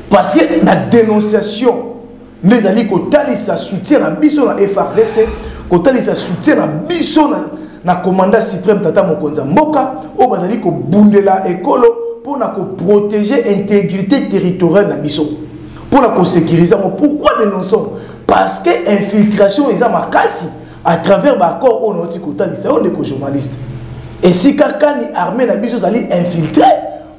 parce que la dénonciation les alliés qui ça soutient la biso la FRDC qui ça soutient la biso na commandant suprême Tata Mokonza Mboka au bazali ko bundela ekolo pour na ko protéger l'intégrité territoriale na biso pour la sécuriser. Pourquoi dénonçons? Parce que infiltration est ma casse à travers l'accord on a dit on est journaliste et si quelqu'un armé na biso zali infiltré,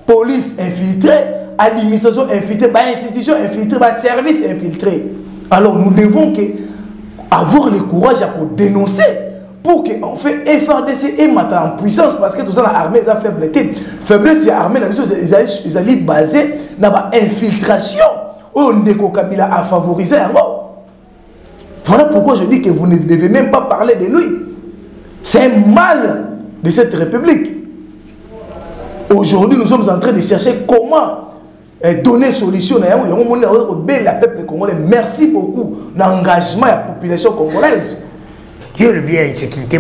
police infiltrée, administration infiltrée, institution infiltrée, service infiltré. Alors nous devons avoir le courage à dénoncer pour que en fait FRDC est maintenant en puissance parce que tout ça l'armée a faiblesse. Faiblesse c'est l'armée, ils allaient basés dans l'infiltration. On Ndeko Kabila a favorisé. Voilà pourquoi je dis que vous ne devez même pas parler de lui. C'est un mal de cette république. Aujourd'hui, nous sommes en train de chercher comment donner solution à peuple congolais. Merci beaucoup l'engagement de la population congolaise. Il y a le bien insécurité,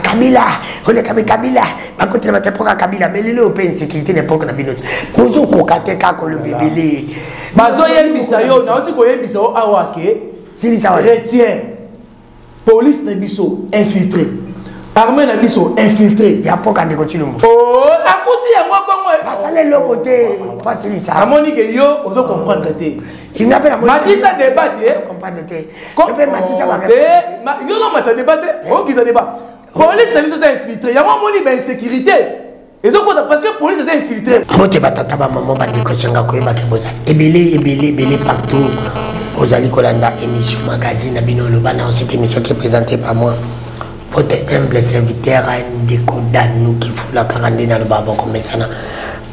Kabila, on est Kabila, à côté de ma Kabila, mais le open insécurité n'est pas qu'on a bien d'autres. Bonjour, Kokate, Kako, le bébé. Bazoyen Bisayo, n'a pas dit Bisayo Awake, si ça retient, police Nebiso infiltré, armée Nebiso infiltré. Il n'y a pas qu'à négocier le mot. Oh, à côté, il y a moi, ça c'est le côté, pas celui ça. À mon niveau, on doit comprendre que tu il n'a pas la moitié. Matissa débat, tu comprends que tu Matissa va répondre. Il y a Matissa débat, oh, qui ça débat. Police Nebiso est infiltré, il y a moi, mon niveau insécurité. Et donc, parce que la police est infiltrée. Moté batata ba maman ba décossanga ko ba keboza. Ebele partout. Aux Ali Kolanda émission magazine Abino Lobana, cette émission qui est présentée par moi. Votre humble serviteur a une déco d'annou qui fout la quarantaine dans le baba comme ça.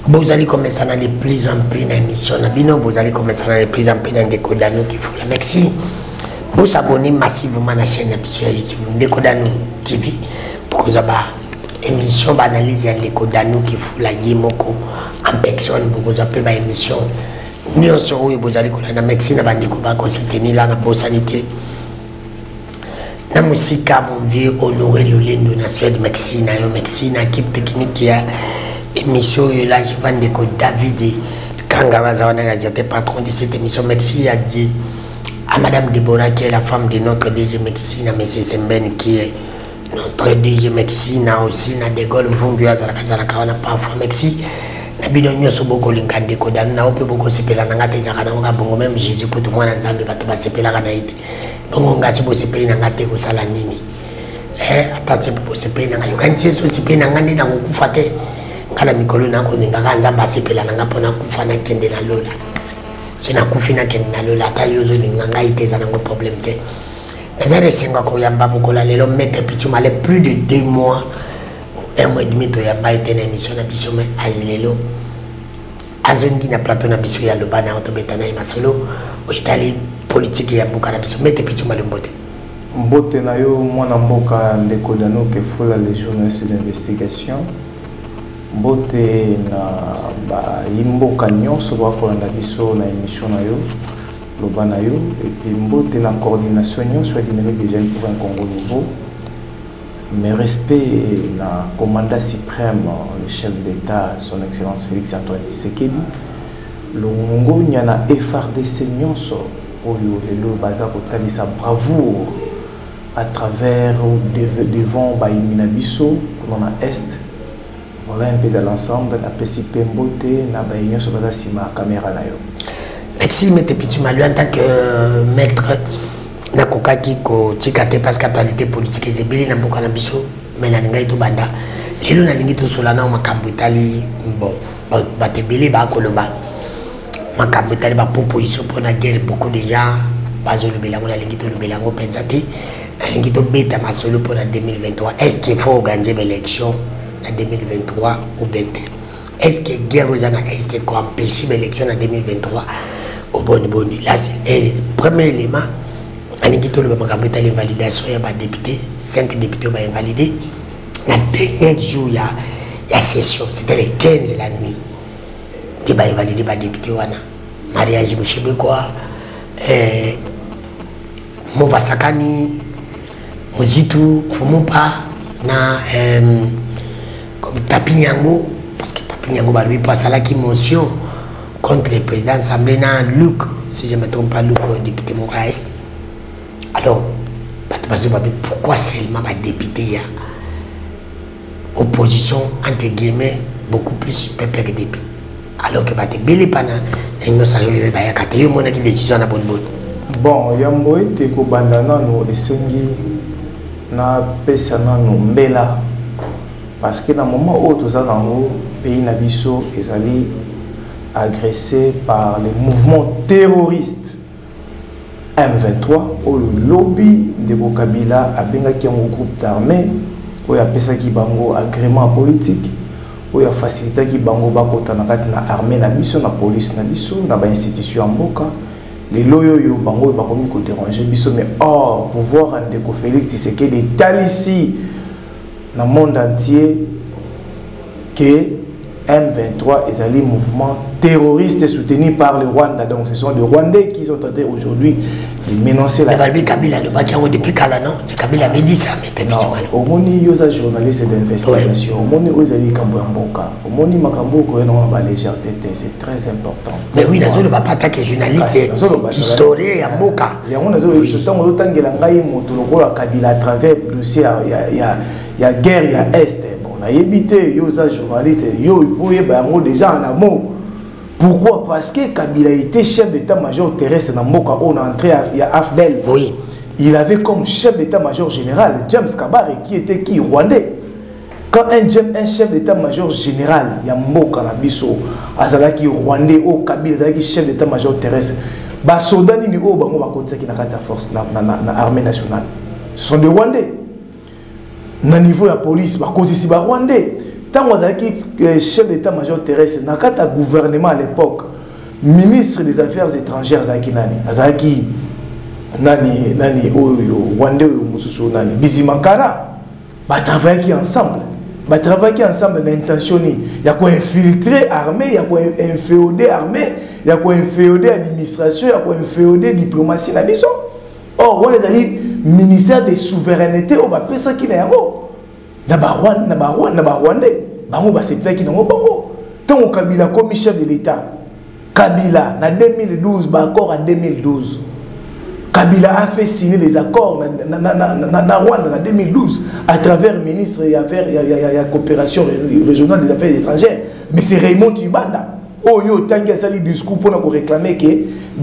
Vous allez commencer à les plus en plus dans l'émission Abino, vous allez commencer à les plus en plus dans déco d'annou qui fout la merci. Vous abonnez massivement à la chaîne sur YouTube déco d'annou TV pour que vous émission d'analyse à l'école d'annou qui fout la yemoko en personne pour vous appeler ma émission nous sommes vous allez connaître la médecine à bandiko ba soutenir la bosanité na musika mon vieux Honoré Lolendo na Suède médecine équipe technique ya émission là je vends des codes David Kanga Bazawana réalisateur patron de cette émission merci a dit à madame Deborah qui est la femme de notre DG médecine à monsieur Semben qui est notre DG médecine aussi na de Gaulle Mvungu azalaka wana parfois merci na bidonyo so boko linkande ko dan na ope boko sepela na ngate zakana nga bongo même Jésus pour tout mwana nzambe bato ba sepela kana ite bongo ngati bo sepela na ngate ko sala nini atatse bo sepela nga yokanti so sepela nga ndina kufa te ngala mikolo na ko ninga ka nzamba sepela na ngapona kufa na kende na lola sina kufina kende na lola ta yozo ninga ngaite za ngo problème te. Les Senga Koyamba Mukola Lelo mettre Pichuma les plus de 2 mois, 1 mois et demi, Toyamba était une émission à Bissome à Lelo. Azengi na plateau na Bissou ya Lobana, Otobetana et Masolo, au Italie politique ya Mboka na Bissou, mettre Pichuma de Mbote. Mbote na yo, moi na Mboka Ndekodano, qui faut les journalistes d'investigation. Mbote na Mboka Nyonso, pour la Bissou na émission na yo. Lobanayo et puis mbote na coordination soit dynamique déjà pour un Congo nouveau mais respect na commandant suprême le chef d'État son excellence Félix Antoine Tshisekedi le Congo nyana FRDC nyonso oyo lelo baza kotali sa bravoure à travers devant bainina biso dans la est voilà un peu de l'ensemble la PCP mbote na bainyo so baza sima caméra na yo. Merci Maître Pichuma en tant que maître nakokaki ko tikate parce qu'actualité politique ezebeli na mboka na biso mais na ngai to banda lelo na lingi to solana makambo itali bon batebeli ba koloba makambo itali ba proposition pour la guerre beaucoup de gens bazo le belango na lingi to le belango pensati na lingi to beta masolo pour la 2023 est-ce qu'il faut organiser l'élection en 2023 ou bien est-ce que guerre aux ana est-ce qu'on empêche l'élection en 2023 au bon. Là, c'est le premier élément. On a dit que le validation, il y a des députés, 5 députés ont invalidé. Le dernier jour, il y a session, c'était le 15 la nuit. Il y a invalidé les députés. Mariage, je ne sais pas quoi. Mobasakani, Mozitu, Fumupa, comme Tapinyango, parce que Tapinyango, il y a une motion. contre le président de l'Assemblée, Luc, si je ne me trompe pas, Luc, député Moraes. Alors, pourquoi seulement les députés opposition, entre guillemets, beaucoup plus peuple que député? Alors que les députés, ils ne savent pas qu'il y a une décision à la bonne botte. Bon, yambo ete ko bandana no esengi na pesa na no mbela parce que dans le moment où tous les pays na biso ezali agressés par les mouvements terroristes M23 au lobby de Kabila a bengaki un groupe d'armée où a pesa ki bango agrément politique où a facilité ki bango bakota na kati na armée na biso na police na biso na ba institution mboka. Les loyaux bango ba komi ko déranger biso mais or pouvoir en déco Félix c'est que des talissi dans le monde entier que M23 est un mouvement terroriste soutenu par le Rwanda. Donc ce sont les Rwandais qui sont tentés aujourd'hui de menacer la... Mais Kabila, le Bakiango depuis Kalana, c'est Kabila avait dit ça, mais non, au moni il y a journaliste d'investigation, au moni il y a Kambo Mboka, au moni Makambo il y a une légèreté, c'est très important. Mais oui, la zone va pas attaquer journaliste, historien et Mboka. Il y a ce temps où il y a Kabila à travers le dossier, il y a guerre, il y a Est. On a évité, yo ça journaliste, yo il faut y avoir déjà en amour. Pourquoi? Parce que Kabila était chef d'état-major terrestre dans Mboka, on a entré à Afdel. Oui. Il avait comme chef d'état-major général James Kabare qui était qui rwandais. Quand un chef d'état-major général, il y a Mboka na biso, azalaki rwandais au Kabila azalaki chef d'état-major terrestre. Ba soldat ni o bango ba kotisa ki na kati force na armée nationale. Ce sont des Rwandais. Na niveau la police, ba kotisi ba Rwandais. Tant que chef d'état-major terrestre, dans le gouvernement à l'époque, ministre des Affaires étrangères, Azaki Nani Rwandais, Bizimakara, travailler ensemble. Travailler ensemble, l'intentionné. Il y a quoi infiltrer armée, il y a quoi inféoder armée, il y a quoi inféoder administration, il y a quoi inféoder diplomatie. Or, on est allé ministère des souverainetés, on va faire ça qui est là. Rwandais. Bango c'est peut-être qui n'ont pas tant au Kabila comme chef de l'État. Kabila, en 2012, accord en 2012. Kabila a fait signer les accords na Rwanda en 2012 à travers le ministre des Affaires et la coopération régionale des Affaires étrangères. Mais c'est Raymond Tibanda. Oh yo, tant qu'il y a ça, le discours pour nous réclamer que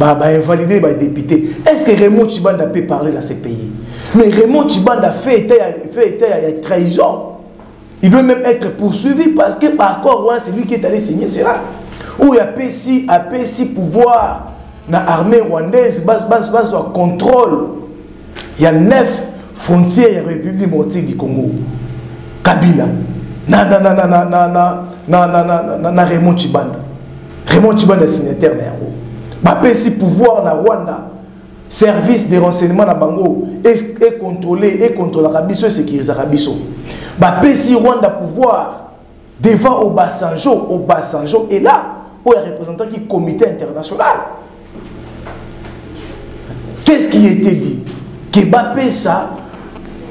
invalider les députés. Est-ce que Raymond Tibanda peut parler dans ces pays? Mais Raymond Tibanda fait trahison. Il doit même être poursuivi parce que par accord, c'est lui qui est allé signer cela. Où il y a PC pouvoir dans l'armée rwandaise, base au contrôle. Il y a 9 frontières de la République démocratique du Congo. Kabila. Na Raymond Tibanda. Raymond Tibanda est signataire de PC pouvoir dans Rwanda. Service de renseignement na bango et contrôler la biso et sécuriser la biso. Si Rwanda pouvoir devant Obasanjo et là où est représentant qui comité international. Qu'est-ce qui était dit? Que ça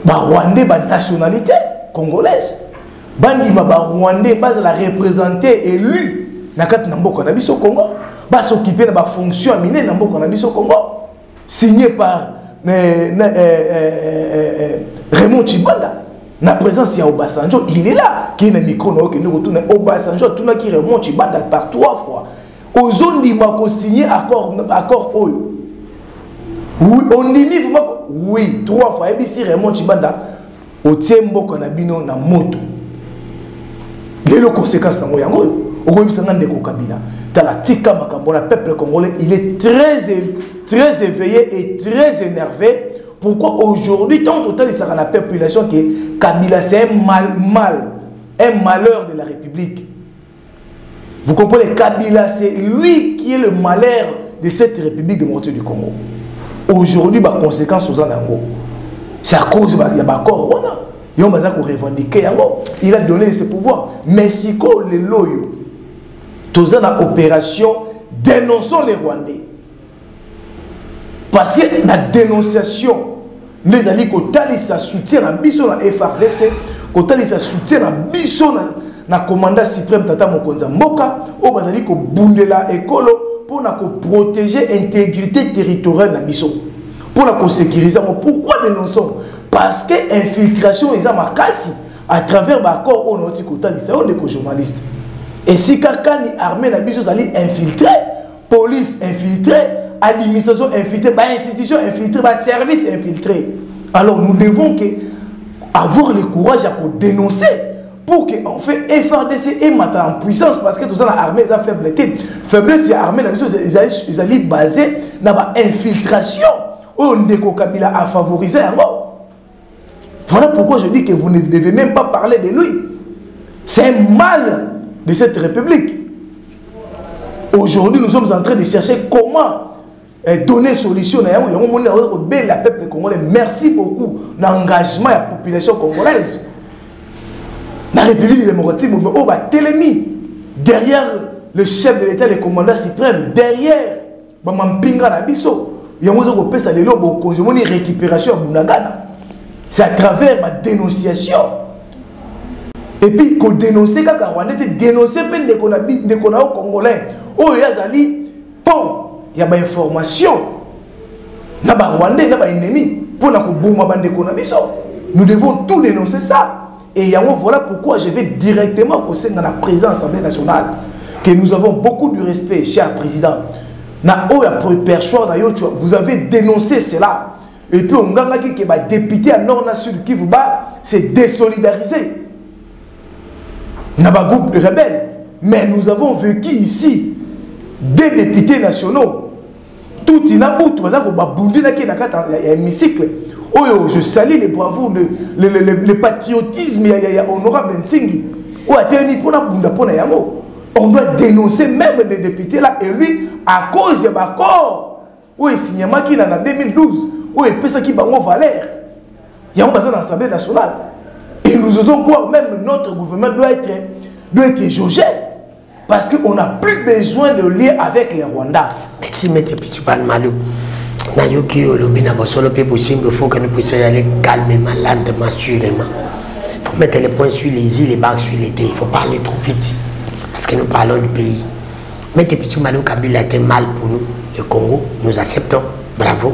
Rwandais nationalité congolaise. Bandima Rwandais la représenter élu na kati na mboka na biso Congo, s'occuper de la fonction aminée na mboka na biso Congo. Signé par Raymond Tibanda. La présence de Obasanjo, il est là. Qui est le micro, nous retournons. Obasanjo, tout le monde qui Raymond Tibanda par 3 fois. Aux zones qui m'ont signé accord oil. Oui, on dit oui, 3 fois. Et si Raymond Tibanda, au Tiembo Konabino na moto. Les conséquences dans le Yango. Au Kabila. Le peuple congolais, il est très éveillé et très énervé. Pourquoi aujourd'hui, tant total, il sera la population que Kabila, c'est un malheur de la République. Vous comprenez, Kabila, c'est lui qui est le malheur de cette République démocratique du Congo. Aujourd'hui, les conséquences aux Anango. C'est à cause de l'accord. Il a donné ses pouvoirs. Mexico, les loyaux. Tous en opération, dénonçons les Rwandais. Parce que la dénonciation, les alliés qui soutient la biso la FRDC, qui soutient la biso na commandant suprême tata mokonza mboka o bazali ko bundela ekolo pour na ko protéger l'intégrité territoriale na biso pour na ko sécuriser. Pourquoi dénonçons? Parce que infiltration est ma casse à travers l'accord au noti kota liste on est journaliste et si quelqu'un ni armée na biso zali infiltré, police infiltrée, administration infiltrée, institution infiltrée, service infiltré. Alors nous devons avoir le courage à dénoncer pour que en fait FRDC est maintenant en puissance parce que tout ça l'armée est faiblesse. Faiblesse l'armée ils allaient basé dans l'infiltration où Ndeko Kabila a favorisé. Voilà pourquoi je dis que vous ne devez même pas parler de lui. C'est un mal de cette république. Aujourd'hui nous sommes en train de chercher comment donner solution à la peuple congolais. Merci beaucoup l'engagement de la population congolaise. La République démocratique, derrière le chef de l'État, le commandant suprême, derrière Mampinga Nabiso, il y a une récupération à Bunagana. C'est à travers ma dénonciation. Et puis, qu'on dénonce, quand on dénonce des Congolais, oh, il y a il y a des informations. Il y a des Rwandais, il y a des ennemis. Nous devons tout dénoncer ça. Et voilà pourquoi je vais directement au sein de la présidence de l'Assemblée nationale. Que nous avons beaucoup de respect, cher président. Vous avez dénoncé cela. Et puis, on a dit que les députés à Nord-Sud qui vous bat, c'est désolidariser. Nous avons un groupe de rebelles. Mais nous avons vécu ici des députés nationaux. Tout il y a un hémicycle. Oh, je salue les bravoures, le patriotisme, il y a honorable Nsingi. On doit dénoncer même des députés là, et lui, à cause de l'accord, où il signe en 2012, où il peut qui bango valeur. Il y a un bazar dans l'Assemblée nationale. Et nous osons croire même notre gouvernement doit être jaugé. Parce qu'on n'a plus besoin de lien avec les Rwandais. Merci, M. Pichipan Malou. Il faut que nous puissions y aller calmement, lentement, sûrement. Il faut mettre les points sur les îles, les barres sur les dés. Il ne faut pas aller trop vite. Parce que nous parlons du pays. M. Pichipan Malou, Kabila était mal pour nous. Le Congo, nous acceptons. Bravo.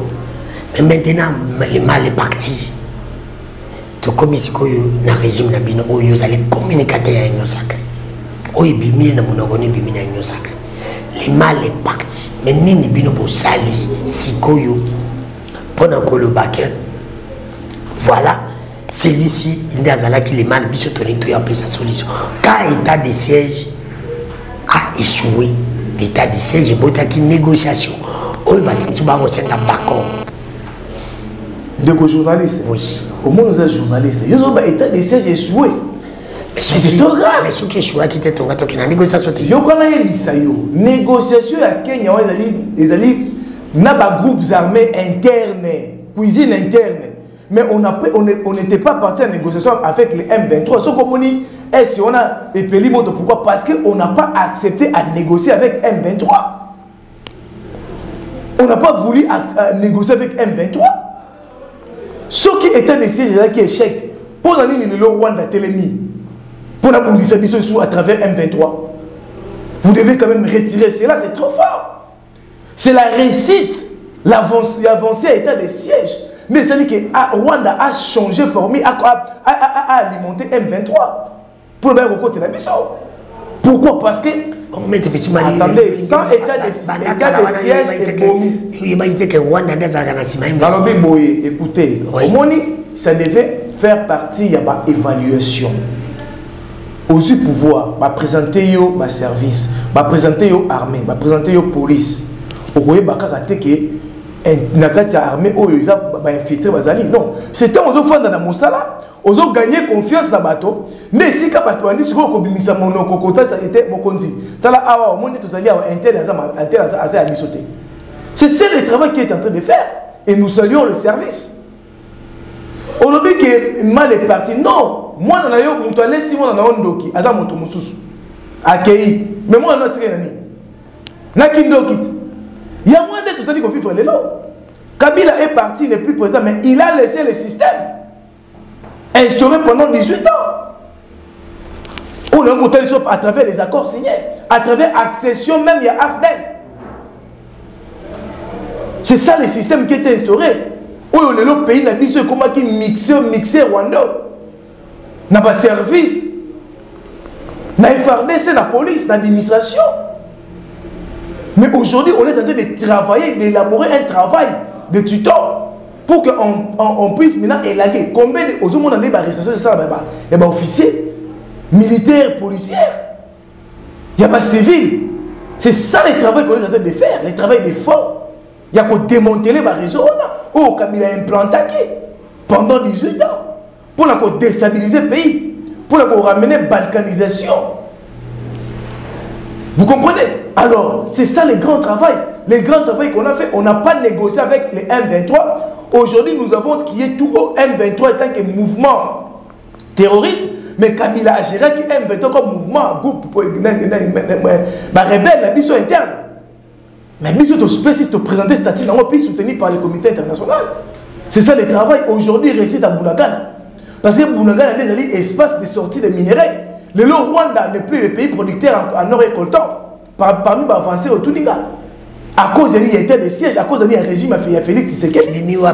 Mais maintenant, le mal est parti. Tout comme ici, dans le régime, vous allez communiquer avec nos sacrés. Le mal est parti. Mais nini bino bo sali sikoyo pendant que le bac. Voilà, celui-ci il a qui le mal biso tonito ya sa solution. Quand l'état de siège a échoué, l'état de siège est bota qui négociation. On va tu vas recette un d'accord. De journalistes. Oui. Au moins nous sommes journalistes. Ils ont l'état de siège échoué. C'est trop grave. Mais ce qui est chouette, qui était ton gâteau qui n'a négociation. Je connais ça. Négociation à Kenya, ils allaient dans des groupes armés internes, cuisine interne. Mais on n'était pas parti en négociation avec les M23. Ce qu'on dit, si on a épelé, pourquoi? Parce qu'on n'a pas accepté à négocier avec M23. On n'a pas voulu négocier avec M23. Ce qui était des sièges qui échec. Pour la ligne de Rwanda Télémi. Pour la mobilisation à travers M23. Vous devez quand même retirer cela, c'est trop fort. C'est la réussite, l'avancée à état de siège. Mais ça dit que Rwanda a changé, formé, a alimenté M23. Pour le même côté de la mission. Pourquoi? Parce que, attendez, sans état de siège et bomi. Alors, écoutez, ça devait faire partie de l'évaluation. Aussi pouvoir présenter yo service, présenter yo armée, présenter yo police. Vous voyez que armée infiltré bazali non, c'était aux enfants dans Mosala, aux autres gagner confiance dans bateau, mais si ka bateau andi siko ko bimisa monoko kota ça était bokonzi. Tala awa au monde tous alliés intel à bisoté. C'est ça le travail qui est en train de faire et nous saluons le service. Aujourd'hui que mal est parti non. Moi, je suis allé si moi, je suis allé accueilli. Mais moi, je suis allé il y a moins de tout ça qui vivre les lots. Kabila est parti, il n'est plus président, mais il a laissé le système instauré pendant 18 ans. On on a à travers les accords signés, à travers accession même, il y a AFDEL. C'est ça le système qui est instauré. Où le pays n'a pas comment qui mixer Rwanda. N'a pas service. N'a FRDC, la police, l'administration. Mais aujourd'hui, on est en train de travailler, d'élaborer un travail de tuteur pour qu'on puisse maintenant élaguer. Combien de gens ont des arrestations de ça? Il y a des officiers, militaires, policiers. Il y a des civils. C'est ça le travail qu'on est en train de faire, le travail des fonds. Il y a qu'à démanteler les réseaux. Oh, Kabila a implanté pendant 18 ans pour déstabiliser le pays, pour ramener la balkanisation. Vous comprenez? Alors, c'est ça le grand travail. Le grand travail qu'on a fait, on n'a pas négocié avec les M23. Aujourd'hui, nous avons créé tout au M23 étant que mouvement terroriste, mais Kabila a géré que M23 comme mouvement, groupe rebelle, la mission interne. Mais mission de spécialiste de présenter statut dans un pays soutenu par le comité international. C'est ça le travail aujourd'hui réussi à Bunagana. Parce que Bunagana a des espaces de sortie des minéraux. Le Rwanda n'est plus le pays producteur en or et coltan. Parmi les avancés au Tuninga. À cause de l'état de siège, à cause de régime à Félix Tshisekedi. Mais il ne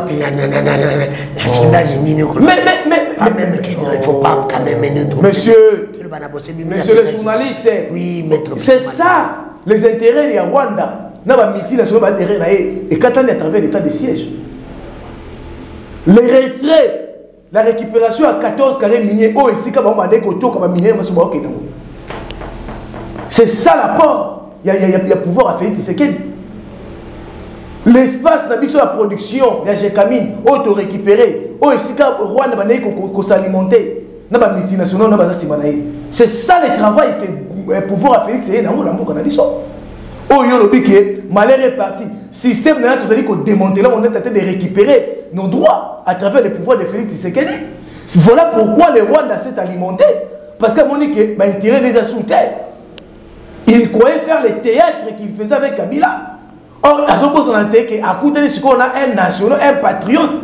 faut pas quand même nous. Monsieur le journaliste, oui, c'est ça les intérêts de Rwanda. N'a pas multinational derrière et quand on est à travers l'état de siège. Les retraits, la récupération à 14 carrés miniers, oh ici quand on a des coteaux comme un minier, c'est ça l'apport. Il y a pouvoir à Félix Tshisekedi. L'espace sur la production, il y a Gécamine, auto-récupéré, oh ici quand Rwanda va s'alimenter, n'a pas multinational, n'a pas simanaï. C'est ça le travail que le pouvoir à Félix Tshisekedi n'a pas dit. Oh, yo lobi que malheur est parti. Système n'a pas démantelé, on est en train de récupérer nos droits à travers les pouvoirs de Félix Tshisekedi. Voilà pourquoi le Rwanda s'est alimenté. Parce qu'à mon avis, l'intérêt des assoutes, il croyait faire les théâtres qu'il faisait avec Kabila. Or, à ce moment là à côté de ce qu'on a un national, un patriote,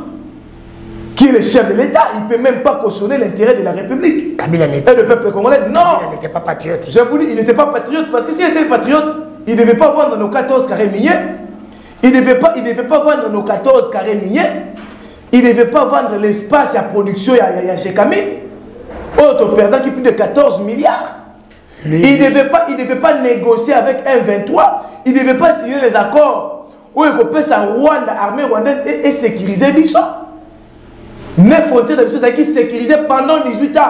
qui est le chef de l'État, il ne peut même pas cautionner l'intérêt de la République. Kabila n'était et le peuple congolais, non. Il n'était pas patriote. Je vous dis, il n'était pas patriote, parce que s'il était patriote, il ne devait pas vendre nos 14 carrés miniers. Il ne devait pas vendre nos 14 carrés miniers. Il ne devait pas vendre l'espace à production chez Camille. Autre perdant qui plus de 14 milliards. Il ne devait pas négocier avec M23. Il ne devait pas signer les accords où il peut sa Rwanda, armée rwandaise et sécuriser Bissau. 9 frontières de Bissau qui sécurisées pendant 18 ans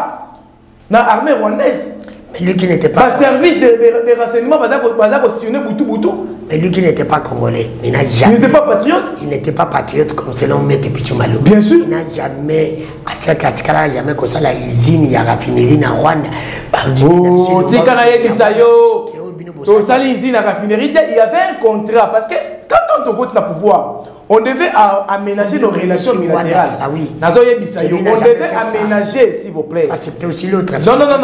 dans l'armée rwandaise. Mais lui qui n'était pas. Le service de renseignement, mais lui qui n'était pas congolais, il n'a jamais. Il n'était pas patriote. Il n'était pas patriote comme selon Maître Pichumalo. Bien sûr. Il n'a jamais. À ce cas-là, jamais que ça, la usine, il y a raffinerie en Rwanda. Oh, Tikana Yebisayo. Il y avait un contrat parce que quand on continue à pouvoir, on devait aménager nos relations bilatérales. On devait aménager, s'il vous plaît. C'était aussi l'autre.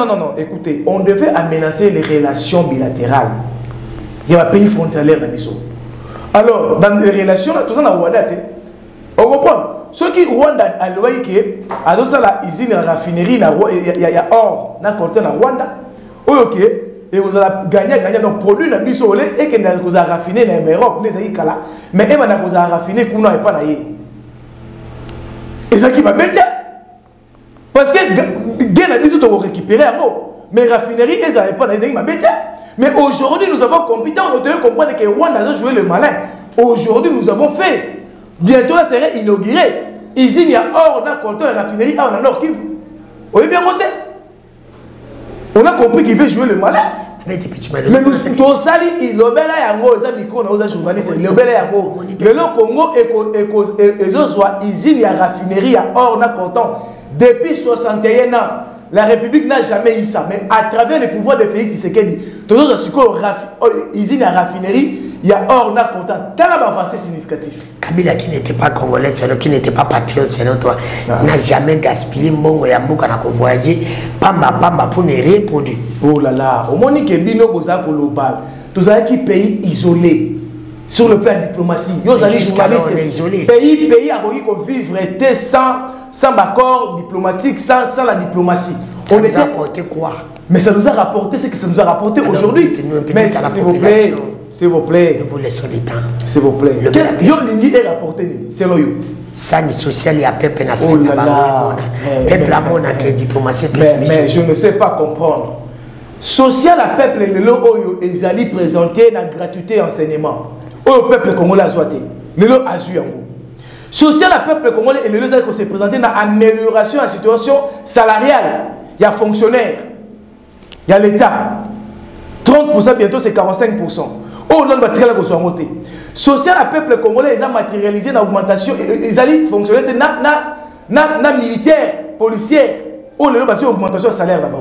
Non. Écoutez, on devait aménager les relations bilatérales. Il y a un pays frontalier dans Bissau. Alors, dans les relations, tout ça, on a Rwanda. On comprend. Ceux qui Rwanda a loué que, à la usine raffinerie, il y a or, dans le Rwanda. Ok. Et vous allez gagner donc produit la Bissau et que vous avez raffiné dans l'Europe, mais vous avez raffiné pour nous et pas naïe. Et ça qui va mettre. Parce que la Bissau doit récupérer un mot. Mais raffinerie, ils n'avaient pas naïe, mais aujourd'hui, nous avons compris, on doit comprendre que Rwanda a joué le malin. Aujourd'hui, nous avons fait. Bientôt, là, serait inauguré. Ici, il y a or, dans le et raffinerie, on a Nord Kivu. On est bien monté. On a compris qu'il veut jouer le malin. Mais nous sommes sali, il obéla yango, ça dit qu'on a journaliste, il obéla yango. Le Congo et soit usine ya raffinerie à or na coton depuis 61 ans. La République n'a jamais eu ça, mais à travers le pouvoir de Félix Tshisekedi, tout le monde usine à raffinerie, il y a or na coton. T'as la avancée significative. Kabila qui n'était pas congolais, qui n'était pas patriote selon toi, n'a jamais gaspillé mbongo ya mboka na voyager pamba pour ne rien produire. Oh là là, au moment où Bino Boza global, tous les pays isolés sur le plan diplomatie, ils allez journalistes. Pays à vivre sans accord diplomatique, sans la diplomatie. Ça nous a rapporté quoi? Mais ça nous a rapporté ce que ça nous a rapporté aujourd'hui. Mais s'il vous plaît, s'il vous plaît. Nous vous laissons le temps. S'il vous plaît. Qu'est-ce que vous avez rapporté? C'est là. Ça, ni social, il y a peuple na oh là là. Peuple à mon que diplomatie. Mais je ne sais pas comprendre. Social à peuple, ils allaient présenter la gratuité enseignement. Au peuple congolais a souhaité. Le lot a su en vous. Social à peuple congolais et le lot a se présenter dans l'amélioration de la situation salariale. Il y a fonctionnaires. Il y a l'État. 30% bientôt c'est 45%. Oh non, bah la côté. Social à peuple congolais, ils ont matérialisé l'augmentation. Ils allaient fonctionner na militaire, policier. Oh là là, augmentation de salaire là-bas.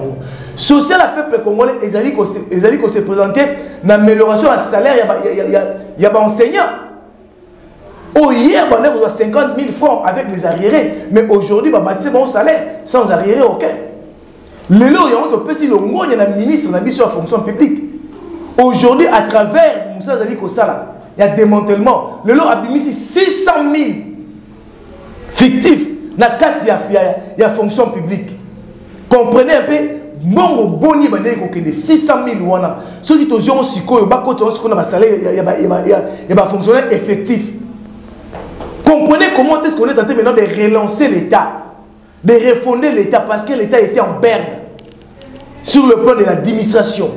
Social à peuple congolais, ils allaient se présenter l'amélioration de salaire. Il y a enseignants. Oh hier, on a 50 000 francs avec les arriérés. Mais aujourd'hui, c'est bon salaire, sans arriérés aucun. Les lots, il y a un ministre de la fonction publique. Aujourd'hui, à travers Moussa Zali Kosala, il y a démantèlement. Le lot a mis 600 000 fictifs dans le cadre de la fonction publique. Comprenez un peu, Mongo Boni Bane 600 000 wana. Ceux qui ont aussi il y a fonctionnaire effectif. Comprenez comment est-ce qu'on est en train maintenant de relancer l'État, de refonder l'État parce que l'État était en berne sur le plan de l'administration,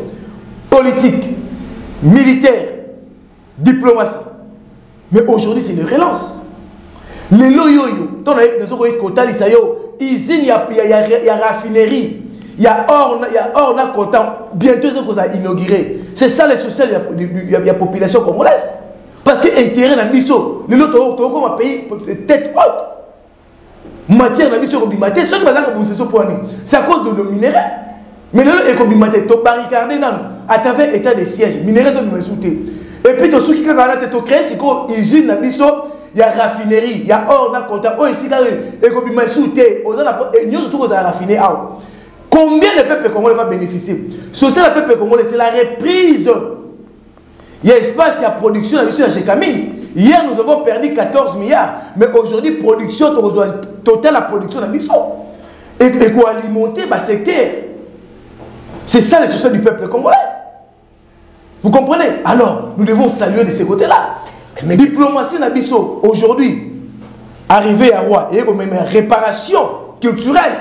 politique, militaire, diplomatie. Mais aujourd'hui, c'est une relance. Les loyoyo, dans les quotas, il y a raffinerie, il y a or na quota, bientôt ils vont inaugurer. C'est ça le social de la population congolaise. Parce que l'intérêt dans biso, les autres comme un pays tête haute. Matière dans biso comme matière, ceux qui ont pour nous, c'est à cause de nos minéraux. Mais le comme matière, tu barricadé à travers l'état de siège, minéraux sont me soutenir. Et puis tu ceux qui ont créé c'est quoi usine dans biso, il y a raffinerie, il y a or na quota, oh ici là et comme me soutenir, aux autres et nous tout aux raffiné out. Combien de peuples congolais va bénéficier? Social le peuple congolais, c'est la reprise. Il y a espace, il y a production, il y a Camille. Hier, nous avons perdu 14 milliards. Mais aujourd'hui, production totale, la production de Bissau. Et pour alimenter le secteur. C'est ça le social du peuple congolais. Vous comprenez? Alors, nous devons saluer de ces côtés-là. Mais diplomatie de Bissau, aujourd'hui, arriver à Roi, et même réparation culturelle.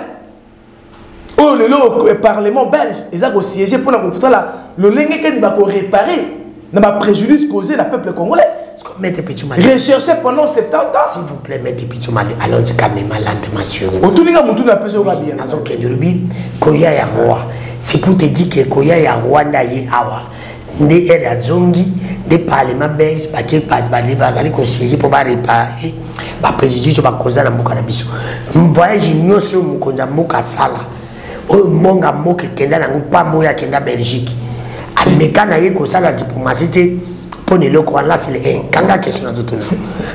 Oh, le Parlement belge, ils ont siégé pour le lingue qui va réparer. N'a pas préjudice causé le peuple congolais. Recherché pendant 70 ans. S'il vous plaît, mettez Pichumali. Allons-y calmement, lentement sur eux. C'est pour te dire que Koya ya Rwanda ye awa. Nde era zongi, de parlement belge, bazali ko siéger pour réparer, préjudice ba causer na mboka na biso. Voyage nyoso mukonza mboka sala. O monga mboka kenda na ngupambo ya kenda Belgique. Amekana ye ko sala diplomatie pour ne loko là c'est le kanga question na tout.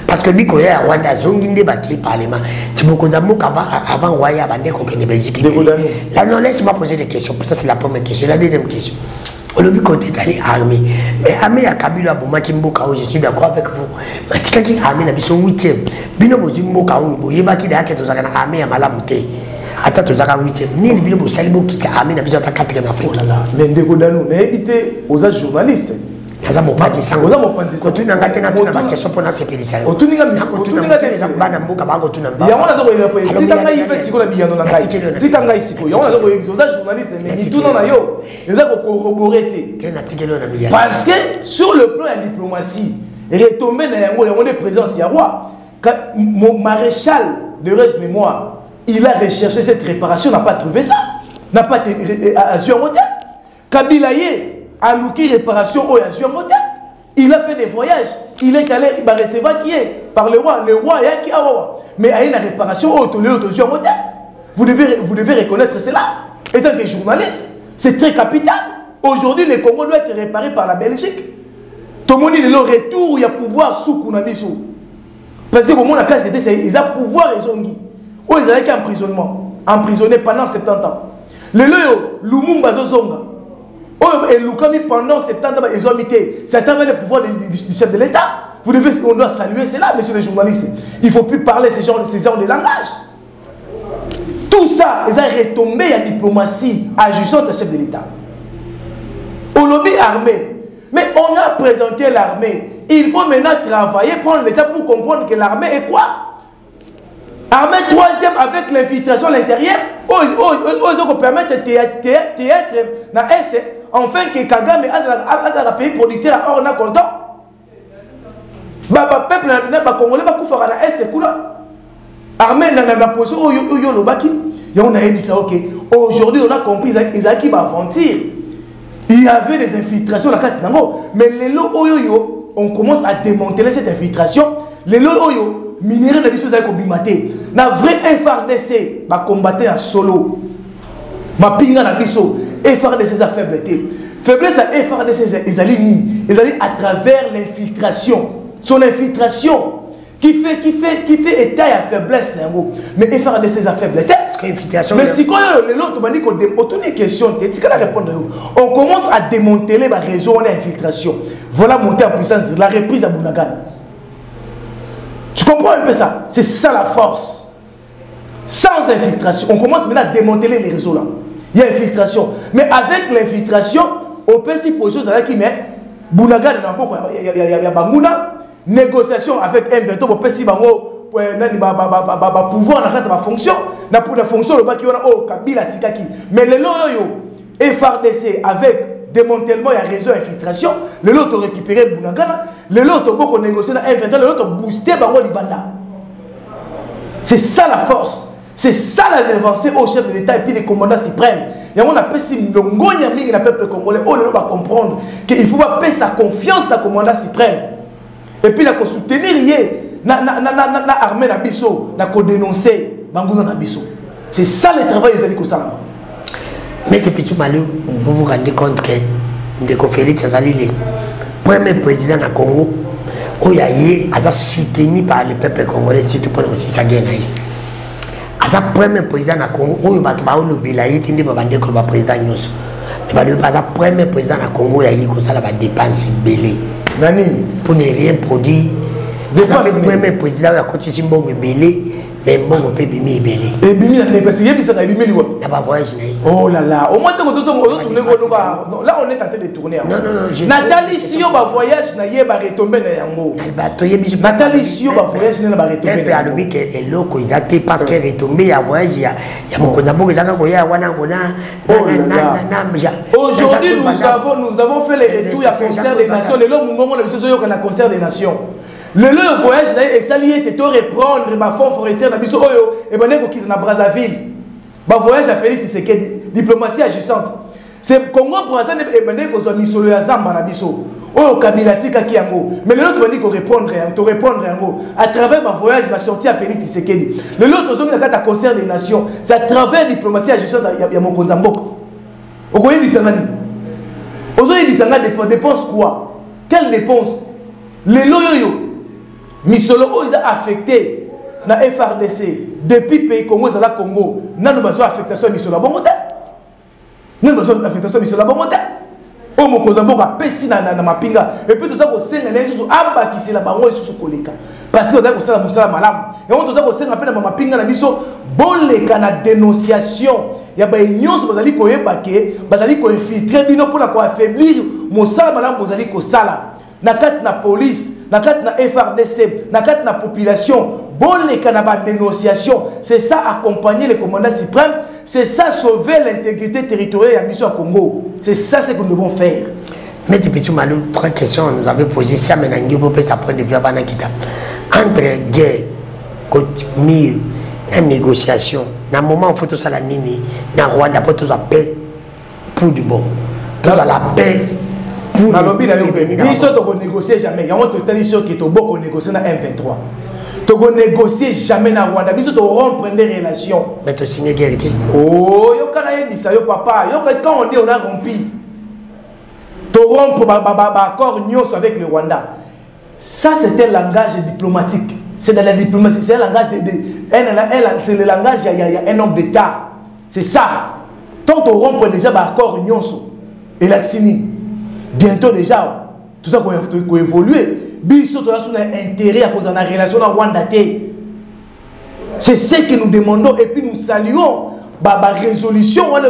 Parce que biko ya Rwanda zongi nde batli parlement. Tibokonza moka avant waya bande ko kende Belgique. Là non laisse-moi poser des questions. Ça c'est la première question. La deuxième question. On a vu côté d'aller armée. Mais armée à Kabila Bouma Kimboka, je suis d'accord avec vous. Mais tu as armée na biso 8e. Bino Bozimboka ou yeba ki da ke to zaka na armée ya malamuté. Ata to zaka 8e. Ni bino bo salibo ki ta armée na biso ta 4e Afrique. Mais ndeko dano na éviter aux journalistes. Naza mo pati sango. Oza mo pati sango. Tuna ngate na tuna ba question pour na sepelisa yo. Otuninga te bana mboka bango tuna mba. Ya wana zo ko yepa. Tikanga yipe sikola biyano na ngai. Tikanga isiko. Ya wana zo ko yepa. Oza journaliste mais ni tuna na yo. Eza ko corroborer te. Tena tikelo na biya. Parce que sur le plan de la diplomatie, retomber na yango de présence ya roi. Mon maréchal de reste mémoire, il a recherché cette réparation, n'a pas trouvé ça. N'a pas assuré un moteur. Kabila Ye a louqué réparation au assuré un moteur. Il a fait des voyages. Il est allé, il va recevoir qui est par le roi. Le roi est qui a roi. Mais il y a une réparation au assuré un moteur. Vous devez reconnaître cela. Étant que journaliste, c'est très capital. Aujourd'hui, le Congo doit être réparé par la Belgique. Tout le monde dit le retour, il y a pouvoir sous Kunabisu. Parce que comme on a casse, ils ont pouvoir et zongi. Ou ils avaient qu'emprisonnement. Emprisonné pendant 70 ans. Le Loyo, Lumumba Zozonga. Oh, et Lukami pendant 70 ans, ils ont habité. C'est à travers le pouvoir du chef de l'État. On doit saluer cela, messieurs les journalistes. Il ne faut plus parler ces genres de langage. Tout Tout ça, ils ont retombé à la diplomatie, agissant de chef de l'État. Au lobby armé. Mais on a présenté l'armée. Il faut maintenant travailler, prendre l'État pour comprendre que l'armée est quoi? Armée troisième avec l'infiltration à l'intérieur. Ils permettre de théâtre dans l'Est, enfin que Kagame a un pays producteur, on a content. Le peuple congolais va faire dans l'Est. Armée dans la position où on a dit ça, ok. Aujourd'hui, on a compris qu'ils ont aventure. Il y avait des infiltrations dans la carte. Mais les lots, on commence à démanteler cette infiltration. Les lots, minéraux de l'histoire de Bimaté. La vraie FRDC va combattre en solo. Ma pinga na biso. FRDC a faiblesse. Faiblesse à FRDC, ils allaient à travers l'infiltration. Son infiltration qui fait état à faiblesse. Mais FRDC a faiblesse. Mais si l'autre m'a dit qu'on a une question, on commence à démanteler la réseau d'infiltration. Voilà monter en puissance, la reprise à Bounagan. Tu comprends un peu ça? C'est ça la force. Sans infiltration, on commence maintenant à démanteler les réseaux là. Il y a infiltration. Mais avec l'infiltration, on peut s'y poser sur qui met Bounagan dans beaucoup. Il y a Bangouna, négociation avec M23, on peut s'y bango pouvoir dans la fonction. Dans la fonction, le bas qui a Kabila Tikaki. Mais les loyaux, FRDC avec démantèlement et réseau d'infiltration, les lots ont récupéré Bounagana, les lots ont beaucoup négocié dans M23, les lots ont boosté Bango Libanda. C'est ça la force. C'est ça les avancées au chef de l'État et puis les commandants suprêmes. Et on a fait si l'ongonia mingi na peuple congolais, on va comprendre qu'il faut pas payer sa confiance dans le commandant suprême. Et puis il faut soutenir na armée na biso, na ko dénoncer Bangouna na biso. C'est ça le travail des alliés ça. Mais depuis tout malou, vous vous rendez compte que Ndeko Félix Azali le premier président du Congo, où il a soutenu par le peuple congolais, surtout pour aussi sa guerre naïste. Asa premier président du Congo, où il va le bilaït, il va vendre comme président Nyos. Il va le premier président du Congo, il y a ça la dépense belé. Nani pour ne rien produire. Le premier président a continué bon belé. Mais bon, on peut bimi belé. Et bimi parce qu'il y a bis na bimi liwa. Na ba voyage na. Oh là là, au moins tu tourner là on est en train de tourner. Non. Nathalie Sio ba voyage na ye ba retomber na yango. Nathalie Sio ba voyage na ba retomber. Pe alobi ke eloko izate parce que retomber ya voyage ya mokonza bongo zanga ko ya wana ngona. Aujourd'hui nous avons fait les retours à concert des nations. Le moment on a besoin de concert des nations. Le voyage et ça lié était reprendre ma fonds forestière na biso oyo et bané ko kita na Brazzaville. Ba voyage à Félix Tshisekedi, diplomatie agissante. C'est Congo Brazzaville et bané ko zo misolo ya Zamba na biso. Oyo Kabila tika ki yango. Mais le autre bané ko répondre yango à travers ma voyage va sortir à Félix Tshisekedi. Le autre zo na kata concert des nations, c'est à travers diplomatie agissante ya mokonza mboka. Okoyi bisangani. Ozo yebisanga dépense quoi? Quelle dépense? Les loyoyo Misolo ils ont affecté na FRDC depuis pays Congo zala Congo. Nanu baso affectation misolo bongote. Nanu baso affectation misolo bongote. O mokonza boka pesi na mapinga. Et puis tout ça ko senga na susu amba ki la bango susu koleka. Parce que on a ko sala musala malamu. Et on tout ça ko senga pe na mapinga na biso boleka na dénonciation. Ya ba nyonso bazali ko yebake, bazali ko infiltrer bino pour la ko affaiblir musala malamu bazali ko sala. Na kat na police, na kat na FRDC, na kat na population, bon les canabas dénonciation, c'est ça accompagner les commandants suprêmes, c'est ça sauver l'intégrité territoriale de la mission à Congo. C'est ça ce que nous devons faire. Mais depuis tout malou, 3 questions nous avons posé ça maintenant pour ça prendre depuis avant kita. Entre guerre, côté mur, la négociation, na moment où faut tout ça la nini, na Rwanda pour tout ça paix pour du bon. Tout ça la paix. Na lobby na yo ni so to négocier jamais. Il y a un total sûr que to beaucoup négocier na M23. To négocier jamais na Rwanda. Biso to rompre des relations. Mais to signer guerre. Oh, yo kana yebisa yo papa. Yo quand on dit on a rompu. To rompre accord nyos avec le Rwanda. Ça c'était un langage diplomatique. C'est dans la diplomatie, c'est un langage c'est le langage il y a un homme d'état. C'est ça. Tant to rompre déjà accord nyos et l'axini. Bientôt déjà, tout ça va évoluer. Biso to a son intérêt à cause de la relation à Rwanda. C'est ce que nous demandons et puis nous saluons la résolution. Il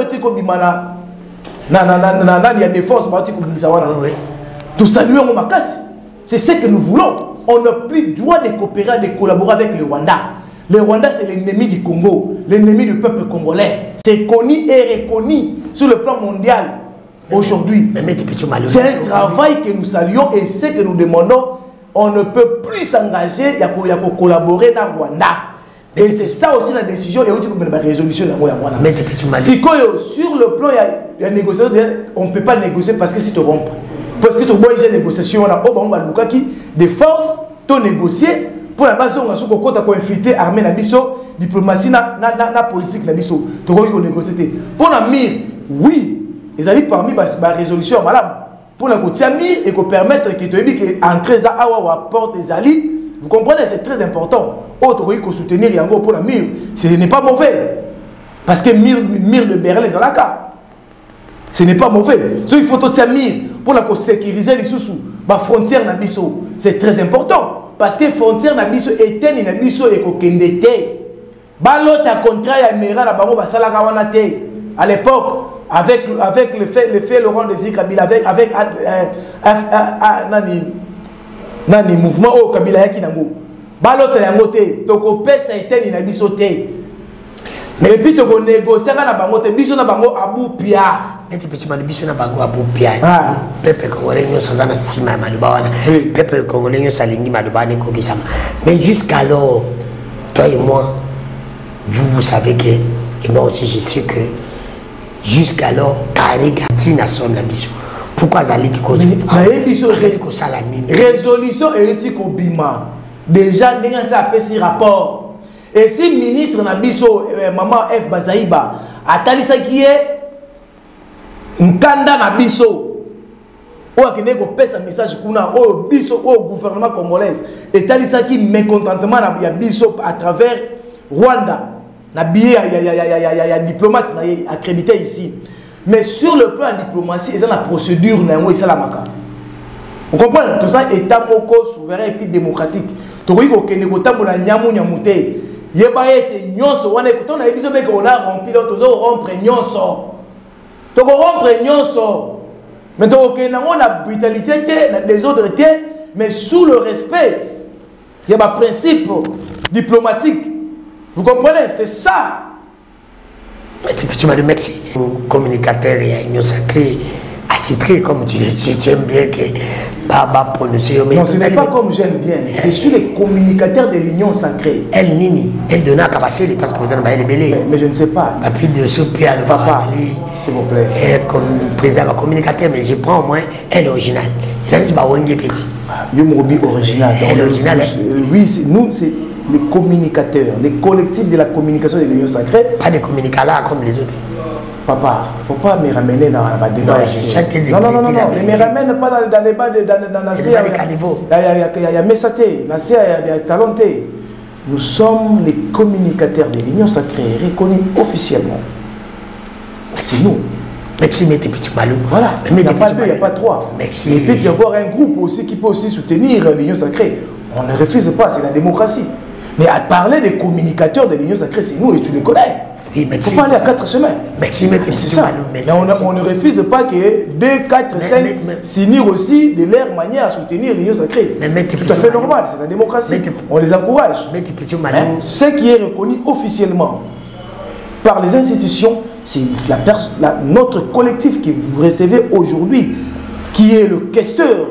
y a défense. Nous saluons Makassi. C'est ce que nous voulons. On n'a plus le droit de coopérer, de collaborer avec le Rwanda. Le Rwanda, c'est l'ennemi du Congo, l'ennemi du peuple congolais. C'est connu et reconnu sur le plan mondial aujourd'hui. C'est un travail que nous saluons et ce que nous demandons. On ne peut plus s'engager à collaborer dans le Rwanda. Et c'est ça aussi la décision et aussi la résolution de sur le plan, il y a négociation, on ne peut pas négocier parce que si tu rompes. Parce que tu vois, il y a une négociation, des forces, tu négocier pour la base, on a infiltrer l'armée, la diplomatie, la politique, la tu vas négocier. Pour la mire, oui, ils allaient parmi la résolution, pour la mire et permettre que tu aies entrer à porte des alliés. Vous comprenez, c'est très important. Autre qu'il faut soutenir Yango pour la mire, ce n'est pas mauvais. Parce que mire de Berlin, c'est la carte. Ce n'est pas mauvais. So, il faut tout ça mire pour la sécuriser les sous la frontière nabiso. C'est très important. Parce que la frontière nabiso est une nabiso et kokendete. Balot a contrat à Mera la bango basala kawanate. À l'époque, avec le fait Laurent Désir Kabila avec nani mouvement au Kabila yaki nango. Balot a yangote. Toko pesa était une nabiso te. Mais puis tu vas négocier na bango te biso na bango abu pia. Et puis tu m'as dit biso na bango abu pia. Peuple congolais nyo sazana sima maluba wana. Peuple congolais nyo salingi maluba ne ko kisama. Mais jusqu'alors, toi et moi, vous savez que et moi aussi je sais que jusqu'alors Kariga tina son la biso. Pourquoi zali ki cause résolution et ko bima. Déjà ndenge ça appelle si rapport. Et si ministre Nabiso, maman F. Bazaïba, a talisa qui est Nkanda Nabiso, ou a kene ko pèse un message kuna, au biso, au gouvernement congolais, et talisa qui mécontentement na biso à travers Rwanda, na billet, il y a diplomate accrédité ici. Mais sur le plan de la diplomatie, il y a la procédure, il y a la maka. Vous comprenez? Tout ça est un mot souverain et puis démocratique. Tu vois que les gens qui ont nyamu nyamute. Yeba ete nyonso wana ekutona ebiso beke on a rempli donc tozo rompre nyonso toko rompre nyonso mais donc on a brutalité na désordre mais sous le respect il y a un principe diplomatique. Vous comprenez? C'est ça. Tu m'as dit merci. Communicateur et union sacrée attitré comme tu aimes bien que Baba prononcer. Non, ce n'est pas comme j'aime bien. Je suis le communicateur de l'union sacrée. Elle Nini, elle donne à Kabassi parce que vous avez les belés. Mais je ne sais pas. Puis de ce père, papa, s'il vous plaît. Comme président communicateur, mais je prends au moins elle originale. Ils ont dit bah Wenge petit. Yomobi original. Elle originale. Oui, nous c'est les communicateurs, les collectifs de la communication de l'union sacrée. Pas de communicateurs comme les autres. Papa, il ne faut pas me ramener dans le débat ici. Non, ne me ramène pas dans le débat dans la CIA. Il y a Messaté, la CIA, il y a Talenté. Nous sommes les communicateurs de l'union sacrée, reconnus officiellement. C'est nous. Merci, mes petits malous. Voilà, il n'y a pas deux, il n'y a pas trois. Merci. Il peut y avoir un groupe aussi qui peut aussi soutenir l'union sacrée. On ne refuse pas, c'est la démocratie. Mais à parler des communicateurs de l'union sacrée, c'est nous et tu les connais. Il faut pas aller à 4 chemins. C'est ça. Mais on ne refuse pas que 2, 4, 5 signent aussi de leur manière à soutenir l'union sacrée. C'est tout à fait normal, c'est la démocratie. On les encourage. Ce qui est reconnu officiellement par les institutions, c'est notre collectif que vous recevez aujourd'hui, qui est le questeur.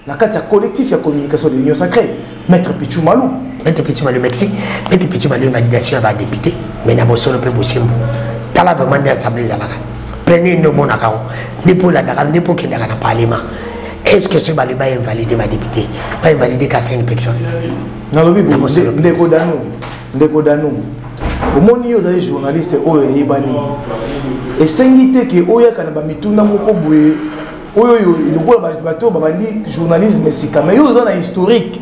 La carte collectif de communication de l'union sacrée, Maître Pichou Malou. Maître Pichou Malou, merci. Maître Pichou Malou, validation à la députée, mais n'a pas besoin de bosser. T'as la vraiment d'assemblée à la prenez nos bons accords, n'est pas la daran, n'est pas qu'il y a un parlement. Est-ce que ce Malou va invalider ma députée? Pas invalider qu'à 5 personnes. Non, le bible, Ndekodanou. Au moment où vous avez journaliste, et s'inviter que Oya Kanabamituna Mokoboué. Oui, il y a des journalisme mais il y a un historique.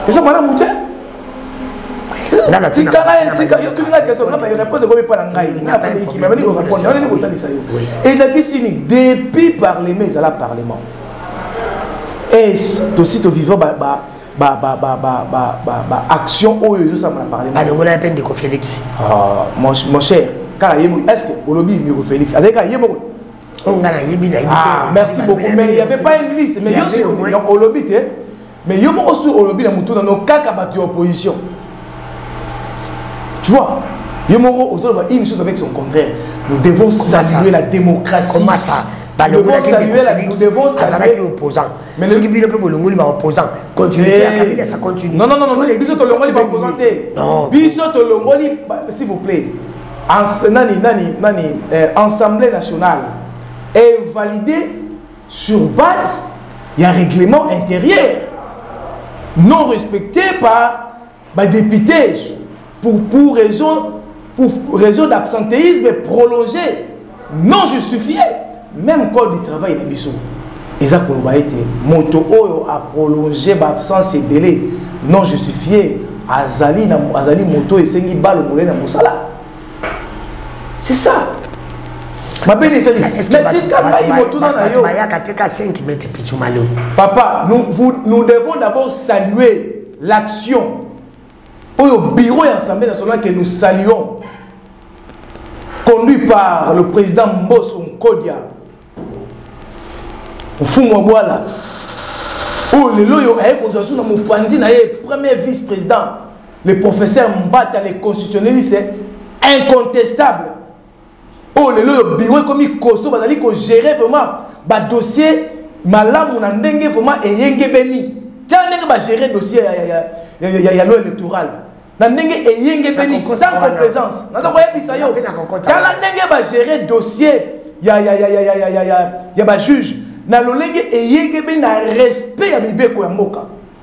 Et ça, madame Mouté? Il y a une question et la question depuis Parlement, à la Parlement. Est-ce aussi vivant action oyo ça m'a parlé. Bah on a peine de Félix. Mon cher, est-ce que au lobby Nico Félix avec merci beaucoup, mais il n'y avait pas une liste, mais il y a au lobby, mais il y a aussi au lobby dans nos cas qui opposition. Tu vois, il y a une chose avec son contraire. Nous devons saluer la démocratie. Comment ça? Nous devons saluer les opposants. Mais ceux qui viennent le Bolongo, ils sont opposants. Continuez, ça continue. Non, les bisous de l'Ongoli vont présenter. Non. Bisous de l'Ongoli, s'il vous plaît. Assemblée nationale est validée sur base, il y a un règlement intérieur non respecté par les députés pour raison d'absentéisme prolongé, non justifié. Même code du travail, les moto a prolongé l'absence et délai non justifié. Azali moto et sengi balo moulé na musala. C'est ça. Papa, nous devons d'abord saluer l'action au bureau et l'Assemblée nationale que nous saluons, conduit par le président Mbosso Nkodia. Voilà. Oh, le loyo a posé mon premier vice-président, le professeur Mbata, le constitutionnaliste incontestable. Oh, le loyo bureau comme il costaud, il a gérer vraiment le dossier malam ou n'andenge vraiment et yenge beni. Quand on a géré le dossier, il y a loi électorale. N'andenge et yenge beni sans complaisance. Quand on a géré le dossier, il y a juge. Na lolenge et yengebe na respect ya bibeko ya mboka.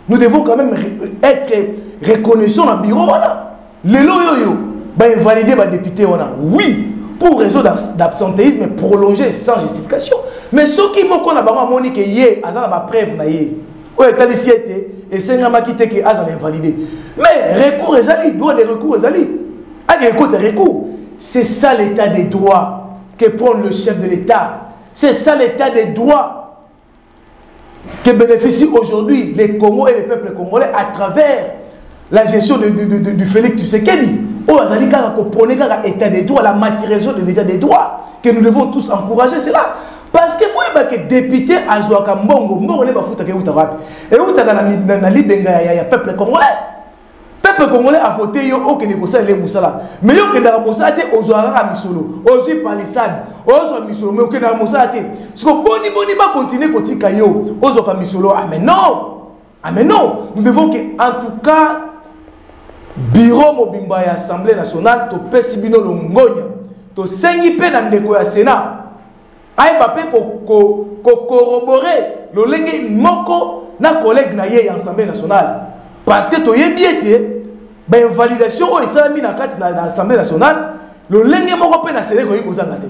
Nous devons quand même être reconnaissants dans le bureau. Le loyo ba invalider ba député oui, pour raison d'absentéisme prolongé sans justification. Mais ce qui m'a qu'on a ba moni que yé azana ba preuve na yé. O etalisité et senga makite que azana invalidé. Mais recours ezali, droit de recours ezali. Recours, c'est ça l'état des droits que prend le chef de l'État. C'est ça l'état des droits que bénéficient aujourd'hui les Congos et les peuples congolais à travers la gestion du Félix Tshisekedi. Oh, l'état des droits, la matérialisation de l'état des droits que nous devons tous encourager. C'est là. Parce qu'il faut que les députés à Zouaka Mbongo, Mbongo n'est pas foutu à Outarak. Et Outarak n'a pas le peuple congolais. Le peuple congolais a voté au Kénégosa et les Moussala. Mais au Kénégosa Moussala, aux Ouara Misolo, aux Palissades, aux Ouara Misolo, mais au Kénégosa Moussala, ce que Boni va continuer à dire Kayo, aux Ouara Misolo. Ah, mais non! Ah, mais non! Nous devons que, en tout cas, Bureau Mobimba et Assemblée nationale, to Pessibino Longonia, to Sengipe dans le Sénat, aïe, pour corroborer le lingue moko na collègue na yé Assemblée nationale. Parce que tu es bien, ben validation au Islam na carte dans l'Assemblée nationale, le lingue européen na série ko zangate.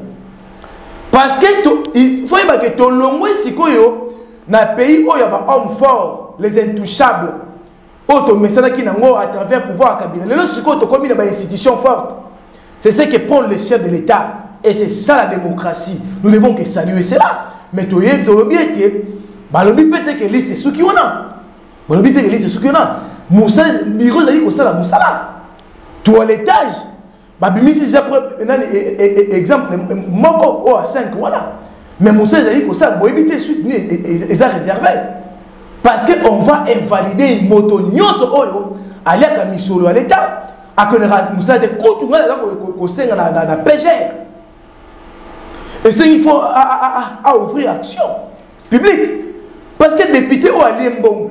Parce que il faut que to longwe sikoyo na pays où il y a hommes forts, les intouchables, auto mesana ki nango à travers pouvoir Kabila. Le sikoyo to comme une institution forte. C'est ce que prend le chef de l'État et c'est ça la démocratie. Nous devons que saluer cela. Mais tu es de bien que bah le but peut-être que liste ce qui on a. Bon, le c'est ce qu'on a. Moussa, Biro Zali, Moussa, Moussa. Toilettage. Babimi, si j'ai un exemple, Moko, oh, à 5, voilà. Mais Moussa Zali, Moussa, bon, éviter suite, ils ont réservé. Parce qu'on va invalider une moto, Nyoso, oh, aller à Misolo, à l'État, à que Moussa de Koutou, qu'on sait dans la PGR. Et c'est il faut ouvrir action publique. Parce que les députés ont allé bon.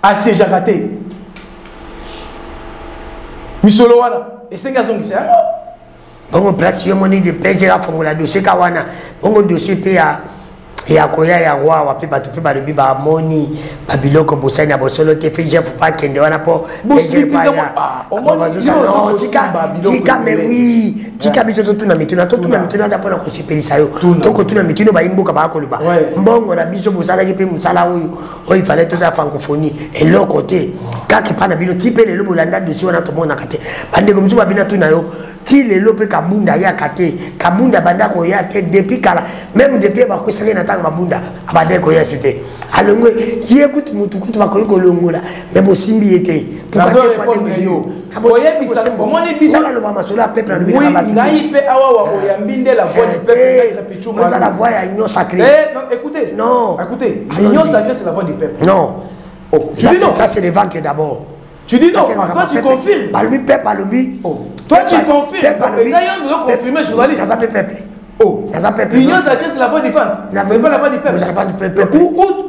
Assez jagaté. Misolo wana. Et c'est gazon qui c'est. Bongo place yo moni de PG la fongola dossier kawana. Bongo dossier PA ya koya ya wa wapi batu pe balobi ba moni babiloko bosani bosolo te fait je faut pas kende wana po PG pa ya. Tika mais oui, tika biso to tuna mituna da pona ko sipelisa yo. To ko tuna mitino ba imboka ba ko luba. Mbongo na biso bosala ki pe musala oyo. O il fallait tout ça francophonie et l'autre côté kaki pana bino tipe le lobo landa dossier wana to mona kate. Bande ko mzuba bina tuna yo. Ti le lope kabunda ya kate. Kabunda banda ko ya te depuis kala même depuis ba ko sali na tanga babunda abade ko ya sute alongo ye kutu mutu kutu bakoyi kolongola mais bosimbi ete nazo répondre yo oyebisa omoni biso na loba masolo ya peuple na oui ngai pe awa oyambi nde la voix du peuple ngai pichuma c'est la voix ya union sacrée non écoutez écoutez Allons-y. union sacrée c'est la voix du peuple non tu dis non ça c'est le ventre d'abord tu dis non toi tu confirmes balobi peuple alobi toi tu confirmes eza yo ndozo confirmer journaliste ça s'appelle peuple l'union sacrée c'est la voix du ventre c'est pas la voix du peuple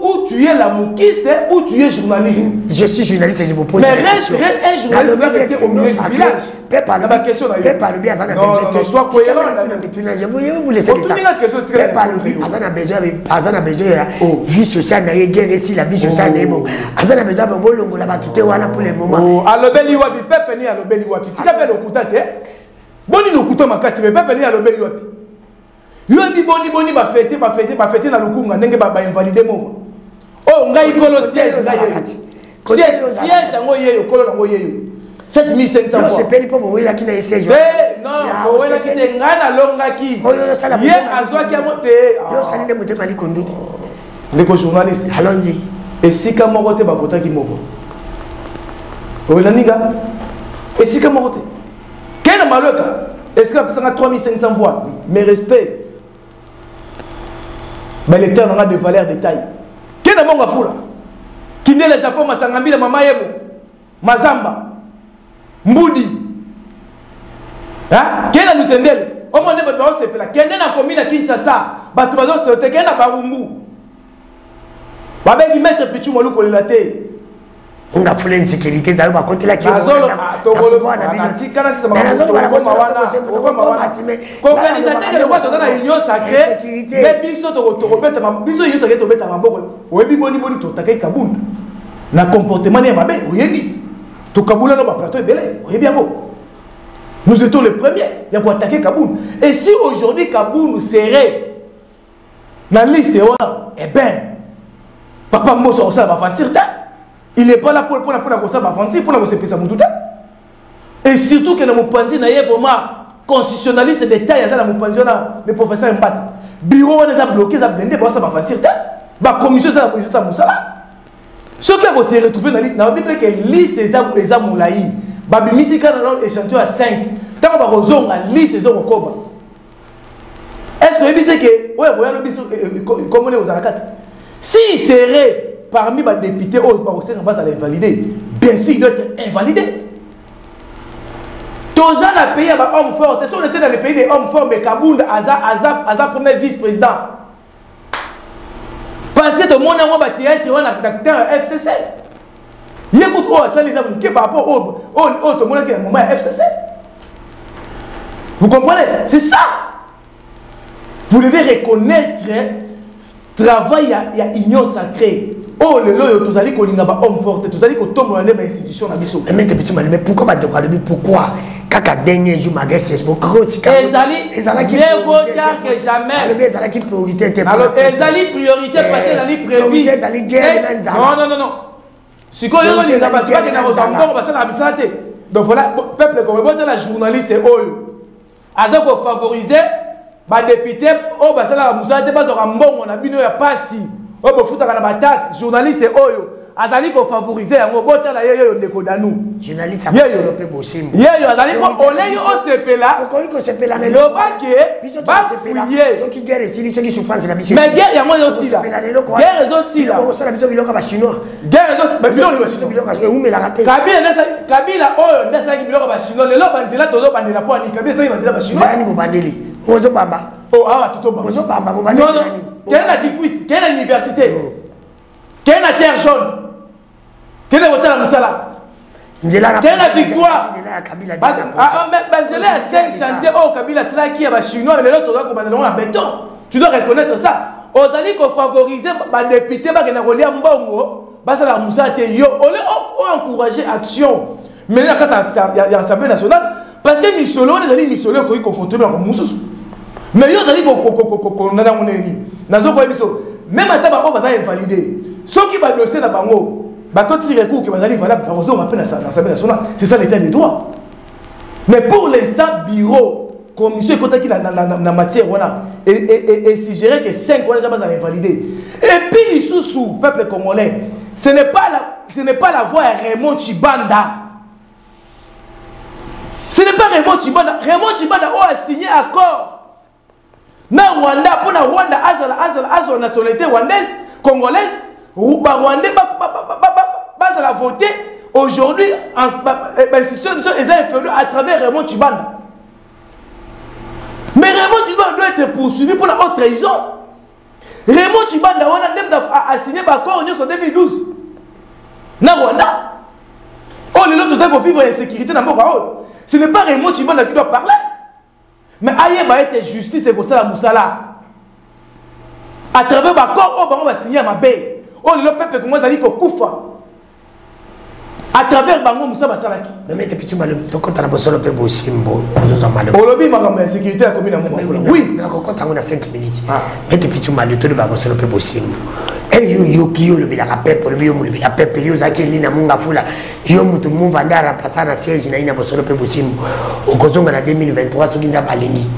ou tu es la moukiste ou tu es journaliste je suis journaliste et je vous pose mais reste un journaliste doit rester au milieu du village peuple alobi aza na non sois cohérent je vous laisser aza na besoin ya vie sociale na ye guerre esi la vie sociale na ye bon aza na besoin bolongola bato te wana pour le moment alobeli wapi peuple ni alobeli wapi tika pe lokuta te boni lokuta makasi mais peuple ni alobeli wapi yo di boni ba fêter na lukunga ndenge ba invalider mo oh ngai kolo siège siège yango yeyo kolo nango yeyo 7500 fois c'est peli po boyela ki na siège non boyela ki te ngana longaki ye azwaki amo te yo salinde motema likondu ndeko journaliste allons-y esika moko te ba votaki moko oyela ninga esika moko te kena maloka esika pisanga 3500 voix mes respects mais l'électeur n'a pas de valeur de taille. Qui est le bon Gafoula? Qui est le Japon, Masangambi, Mama Yebo, Mazamba, Mboudi. Qui est le Lutendel? Au moins, on ne qui est la commune à Kinshasa, Batubazo, c'est qui est la Barumbu. Babé qui met Pichou Molou Kolilate. On a fait l'insécurité, ça va continuer la nous étions les premiers à attaquer Kaboun. Et si aujourd'hui Kaboun serait dans la liste, eh bien, Papa Mbosso va avancer. Il n'est pas là pour la avancer, pour la se Moutouta. Et surtout que nous pensons pour moi, constitutionnaliste de taille, nous pensons le professeur Mbata. Bureau on a bloqué, ça blindé, ça va avancer. La commission, ça va ça Moussala. Ce qui va se retrouver dans la liste, dans la Bible, que liste des Amoulaï, Babi Misika dans l'échantillon à 5. Tant qu'on va rejoindre la liste des Omokoba. Est-ce que vous évitez que, ouais, vous voyez, comme on est aux Arakat, s'il serait parmi les députés, on va l'invalider. Bien sûr, il doit être invalidé. Tous les pays ont hommes forts. Si on était dans les pays des hommes forts, mais Kabound, Aza, premier vice-président. Parce que tout le monde a théâtre, on a d'acteur FCC. Il y a beaucoup de gens par rapport au tout le monde qui est au moment FCC. Vous comprenez? C'est ça. Vous devez reconnaître le travail, il y a union sacrée. Oh, le loyo, tous allez qu'on y a pas homme fort, tous allez qu'on tombe dans les institutions. Mais pourquoi pourquoi? Kaka dernier jour, ma gueule, c'est beaucoup. Ezali, mieux vaut tard que jamais. Ezali priorité. Alors, Ezali priorité parce qu'elle a prévu. Non. Si quoi, il n'y a pas de encore, parce que la bisate. Donc voilà, peuple, comme vous la journaliste, alors pour favoriser, les députés, oh, bah ça la musate, pas sur un bon, on a bien eu pas si. Oh, bah foutre à la taxe, journaliste, oh, Adali pour favoriser un robot à la yo ndeko danou. Journaliste a développé Bossimbo. Yo Adali pour olé yo sepela. Kokoi ko sepela na lo baké. Ba fouiller. Ceux qui guerre ici, ceux qui souffrent c'est la mission. Mais guerre ya moi aussi là. Guerre aussi là. On sala biso biloko ba chinois. Guerre aussi ba biloko et où me la raté. Kabila oh ndesa ki biloko ba chinois. Le lo banzela tozo bandela po ani Kabila so banzela ba chinois. Nani mo bandeli. Ozo bamba. Oh ah toto bamba. Ozo bamba mo bandeli. Non. Quelle la diquit? Quelle université? Quelle la terre jaune? Quelle est votre Moussala? Quelle est la victoire? Benzela a 5 chantiers. Oh, Kabila, c'est là qui est chinois, mais l'autre doit commander en béton. Tu dois reconnaître ça. On a dit qu'on favorise les députés, qui ont relié à Mbongo, parce que la Moussa était yo. On encourager l'action. Mais là, il y a l'Assemblée nationale, parce que Missolo, les amis Missolo, qui ont contrôlé la Moussa. Mais ils ont dit qu'on a un ennemi. Même à Tabac, on va invalider. Ceux qui vont dossier dans Bango. C'est ça l'état des droits. Mais pour l'instant, bureau, commission qui na matière et suggérer que 5 on déjà invalidé. Et puis les sous peuple congolais, ce n'est pas la voix de Raymond Tshibanda. Ce n'est pas Raymond Tshibanda. Raymond Tshibanda a signé accord. Na Rwanda pour la Rwanda azala nationalité rwandaise, congolaise, ou Rwandais va voter aujourd'hui en institution ils inférieurs à travers Raymond Tshibanda. Mais Raymond Tshibanda doit être poursuivi pour la haute trahison. Raymond Tshibanda a signé l'accord en 2012. Na Rwanda. Oh, les autres doivent vivre en sécurité dans le monde. Ce n'est pas Raymond Tshibanda qui doit parler. Mais aïe, va être justice et pour ça la moussala. À travers l'accord, on va signer à ma baie. Oh, le peuple comment ça dit qu'on koufa. À travers Bango Moussa Basalaki. Mais tu peux mal, tu comptes à la bosse le peu simbo. Au lobby, ma sécurité a commis la mort. Oui, mais on compte à 5 minutes. Mais tu peux mal, tu vas bosser le peu simbo. Et yo le bila rappel pour le bio le bila pepe yo zaki ni na munga fula yo mutu mumva ndara pasana siège na ina bosolo pe bosimbo okozonga na 2023 soki nza balingi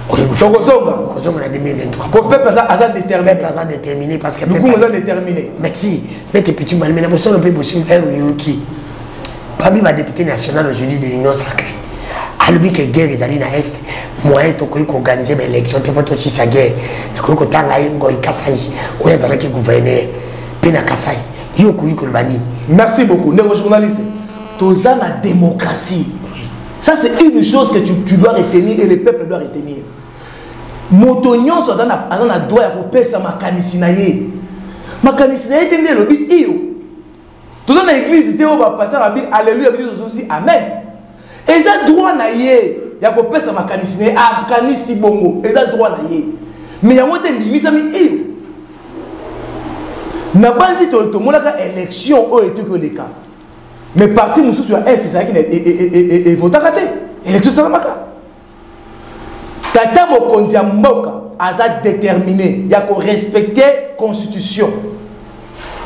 okozonga na 2023 pour peuple azan déterminé parce que beaucoup azan déterminé merci mais te petit mal mais na bosolo pe bosimbo yo ki parmi les députés nationaux aujourd'hui de l'Union sacrée alobi que guerre ezali na est moyen tokoki koorganiser baélection te poto si sa guerre nakoki kotanga ye ngoi kasai oyo azalaki gouverneur mpe na kasai yo okoki koloba nini. Merci beaucoup ndeko journaliste toza na démocratie ça c'est une chose que tu dois retenir et le peuple doit retenir moto nyonso aza na droit ya kopesa makanisi na ye te nde elobi iyo toza na église te oyo bapasteur babi alléluia bidi tozosi amen eza droit na ye ya kopesa makanisi ne akanisi bongo eza droit na ye mais yango te ndimisami iyo na banzi tomonaka élection oyo etuki oleka mais parti mosusu ya es ezalaki evotaka te élection esalamaka tata mokonzi ya mboka aza déterminé ya korespecter constitution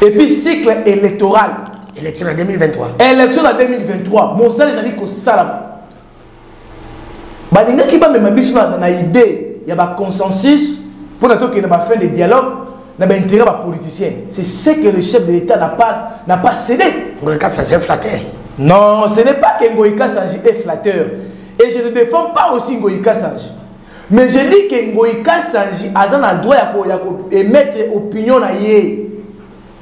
et puis cycle électoral élection en 2023 élection en 2023 mosala ezali kosalama balingaki bamema biso na idée ya baconsensus pour natokende na fin de dialogue na baintérêt bapoliticien c'est ce que le chef de l'État n'a pas cédé. Ngoïka Sanji est flatteur. Non, ce n'est pas que Ngoïka Sanji est flatteur et je ne défends pas aussi Ngoïka Sanji mais je dis que Ngoïka Sanji a un droit à émettre opinion na ye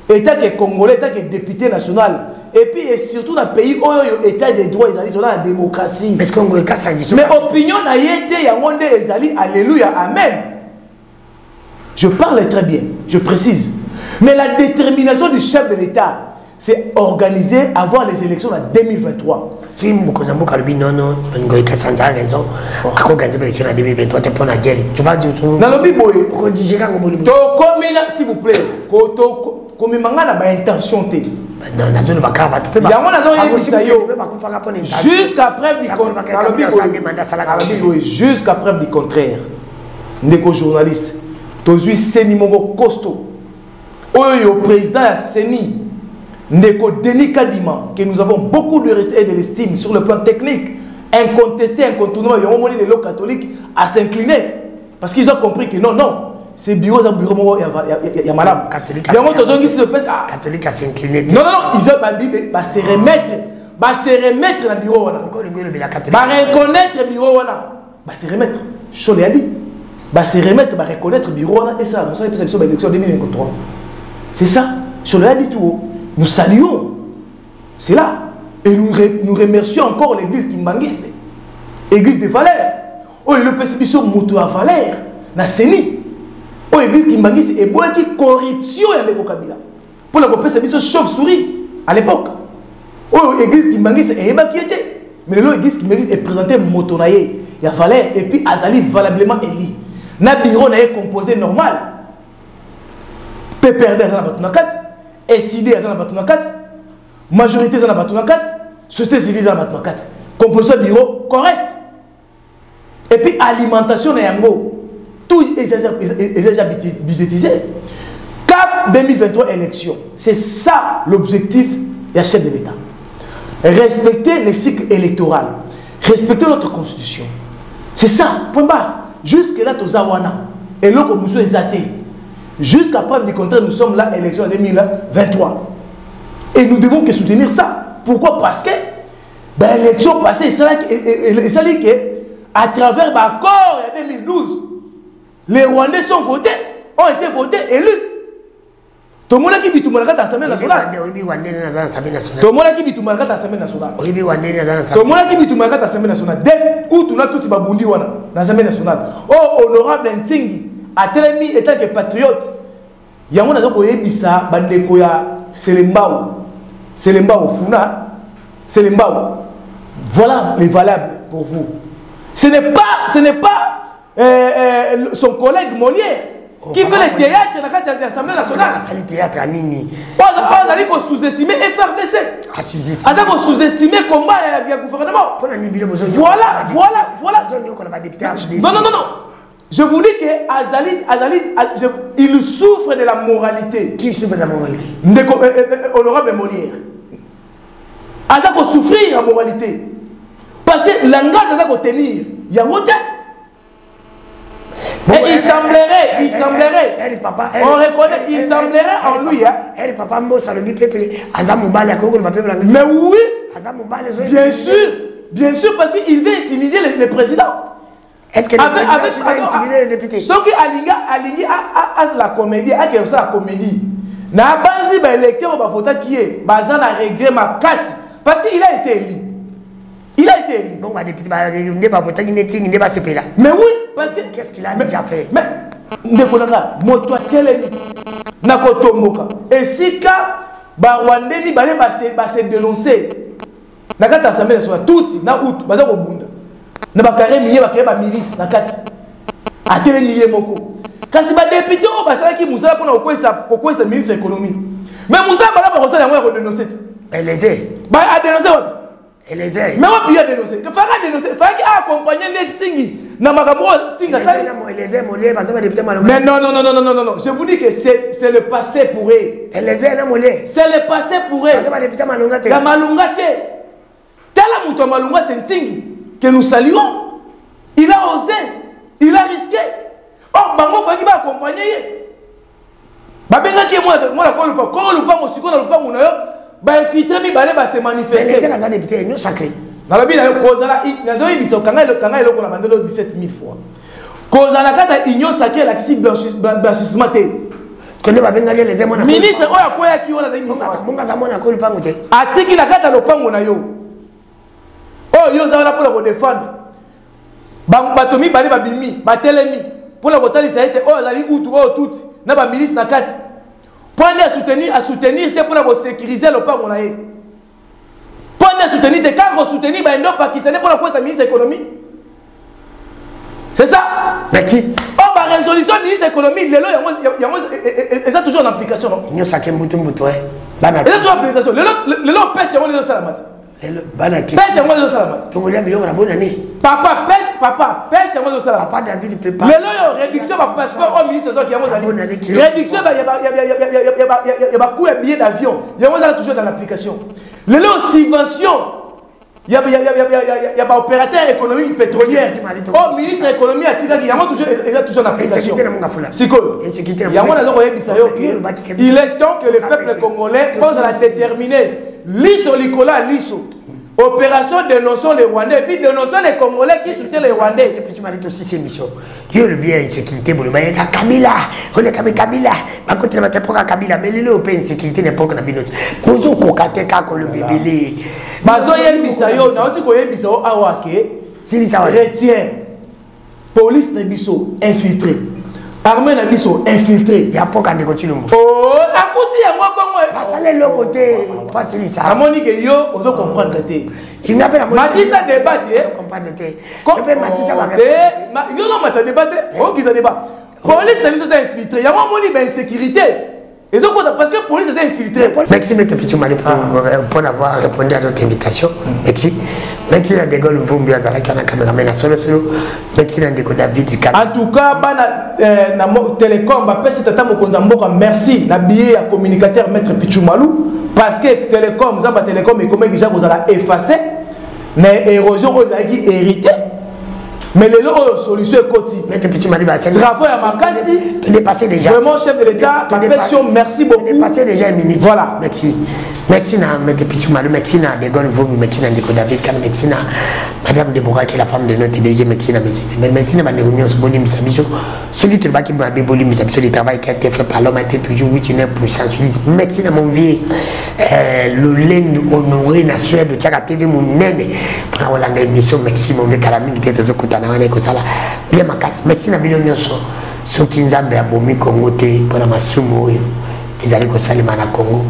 état que congolais état que député national et puis et surtout dans le pays où état des droits ils ont la démocratie mais opinion na ye te yango nde ezali alléluia amen je parle très bien je précise mais la détermination du chef de l'État c'est organiser avoir les élections en 2023 si Mokozambo Kalubi non Ngoïka Sanji a raison à organiser les élections en 2023 tu prends la guerre tu vas dire tout dans le biboy to combien s'il vous plaît comme mangana ba intention té non na zone bakaba tu peux pas jusqu'à preuve du jusqu'à preuve du contraire ndeko journaliste tozui seni mongo costaud oyo président ya seni ndeko Denis Kadima que nous avons beaucoup de respect et de l'estime sur le plan technique incontesté incontournable yongo moni les lois catholiques à s'incliner parce qu'ils ont compris que non c'est bureau il y a madame catholique catholique à s'incliner non ils ont babé va se remettre dans bureau va reconnaître bureau va se remettre Cholet a dit va se remettre va reconnaître bureau et ça nous sommes élection 2023 c'est ça Cholet a dit tout nous saluons c'est là et nous remercions encore l'église Kimbangiste église de valeur oh le PCBisson moto à valeur na seni oh église Kimbangiste et bois qui corruption ya Ndeko Kabila pour la PCBisson chauve-souris à l'époque oh église Kimbangiste et qui était mais l'église Kimbangiste est présentée moto na ye ya valeur et puis azali valablement élu na bureau na ye composé normal PPRD na batuna 4 SID na batuna 4 majorité na batuna 4 société civile na batuna 4 composition bureau correct et puis alimentation na yango tout est déjà budgétisé. Cap 2023 élection c'est ça l'objectif du chef de l'État respecter le cycle électoral respecter notre constitution C'est ça, point barre. Jusque là, Tozawana. Et là, comme nous sommes athées. Jusqu'à prendre des contrats, nous sommes là, élection en 2023. Et nous devons que soutenir ça. Pourquoi? Parce que l'élection passée, c'est dit que à travers l'accord en 2012, les Rwandais sont votés, ont été votés, élus. Tout le monde qui dit tout le monde à l'Assemblée nationale. Tout le monde qui dit tout le monde à l'Assemblée nationale. Tout le monde qui dit tout le monde à l'Assemblée nationale. Dès où tout le monde babundi dans l'Assemblée nationale. Oh, honorable Ntingi, à Télémi étant que patriote, il y a un homme qui dit ça, c'est l'embao. C'est l'embao, Funa. C'est l'embao. Voilà les valables pour vous. Ce n'est pas son collègue Molière qui fait le théâtre dans l'Assemblée nationale. C'est le théâtre à Nini. Pas d'aller sous-estimer FRDC. Attends, qu'on sous-estimer le combat du gouvernement. Voilà. Non. Je vous dis que Azali, il souffre de la moralité. Qui souffre de la moralité? Honorable Molière. Azali qu'on souffrir de la moralité. Parce que l'engagement Azali qu'on tenir, il y a monté. Et il semblerait, on reconnaît, il semblerait en lui. Mais oui, bien sûr, parce qu'il veut intimider le président. Est-ce que le président va intimider le député? Ce qui aligné à la comédie, à la comédie. Na base l'électeur va voter qui est, basé na regret ma casse, parce qu'il a été élu. Bon, bah, député, va voter qui n'est pas ce pays-là. Mais oui, parce que. Qu'est-ce qu'il a déjà fait? Mais, Ndekolanga, moto quel Nakotomoka. Et si ka, Rwandais ni balé se dénoncer. Nakata assemblée sur tout, na out, baza ko bunda. Na bakare miye bakare ba milice nakati. Atele miye moko. Kasi ba député o basala ki musala pona kokwesa ministre économie. Mais musala bala ba kosala yango ko dénoncer. Eleze. Ba a dénoncer wapi? Eleze. Mais on peut dénoncer. Il faut accompagner les Tingi. Mais non. Je vous dis que c'est le passé pour eux. C'est le passé pour eux. La Malungate. Tel Mouton Malunga, c'est Tingi que nous saluons. Il a osé. Il a risqué. Oh, Bango Fagi va accompagner. Babenga qui est moi, la infiltré mi balé se manifester. Les députés nous sacré. Dans la Bible, Kozala, il y a des gens qui ont 17 000 fois. Kozala, quand il y a sacré la blanchissement. Ministre, oh, à quoi qui on a des ministres? Atiki na kata lo pango na yo. Oh, yo za pour le défendre. Batomi balé babimi, batelemi pour le botal ça a été oh zali ou tout na ba ministre na kati. Pour à soutenir, pour sécuriser le peuple. Pour soutenir, quand vous soutenez les Pakistanais pour la ministre de l'économie. C'est ça? Merci. Oh, la résolution du ministre de l'économie, il y a toujours en application. Il y a toujours en application. Le lot pêche, il y a toujours salamat. Pêche, il y a toujours salamat. Papa, pêche, il y a toujours salamat. Papa David prépare. Le lot, réduction de passeport au ministre de l'économie. Réduction, il y a beaucoup de billets d'avion. Il y a toujours dans l'application. Le lot, subvention. Il y a des opérateurs économiques pétroliers. Oh, ministre de l'économie, il y a toujours dans l'application. Il est temps que le peuple congolais pose à la déterminer. Liso, Nicolas, Liso. Opération dénonçons les Rwandais, puis dénonçons les Congolais qui soutiennent les Rwandais. Et puis tu m'as dit aussi ces missions. Qui le bien insécurité, il y a Kabila, on est Kabila, par contre il y a Kabila, mais il y a une insécurité n'importe quoi. Bonjour, Kokate, Kako, le bébé. Bazo Yen Bisayo, Naoti Koyen Bisayo, Awake, Chrétien, police Nabiso, infiltré. Armée Nabiso, infiltré. Il y a pas qu'à négocier le mot. Oh, à côté, il y a moi, ça l'est l'autre côté. Pas celui ça. À mon niveau, on doit comprendre que il n'a pas la Matissa débat. Comprendre que Matissa va il non, Matissa débat. Oh, qui ça débat. Police Nabiso est infiltré. Il y a moi, mon niveau insécurité. Et donc, parce que la police est infiltrée. Merci, M. Mali, pour avoir répondu à notre invitation. Merci. Merci, la Dégol, vous bien à la caméraman à solo. Merci, la Dégol David. En tout cas, na Télécom, merci. La billet à communicateur Maître Pichoumalou. Parce que Télécom, Zamba Télécom, et comme déjà vous allez effacer, mais érosion, vous avez hérité. mais les lots solution côté mais petit mari travaux à Makassi tu dépassé déjà vraiment chef de l'état merci beaucoup dépassé déjà une minute voilà merci na mais petit mari merci na de gon vous merci na Ndeko David kan merci na madame Deborah qui est la femme de notre DG merci na merci na bande réunion boni misabiso ce qui te va qui m'a boni misabiso le travail qui a été fait par l'homme a été toujours 8% merci na mon vieux le lend honoré na Suède tchaka TV mon nene pour la émission merci mon vieux Kalami qui était kutana wana ko sala bien makasi merci na bino nyonso soki nzambe abomi Congo te pour masumu oyo ezali ko salima na Congo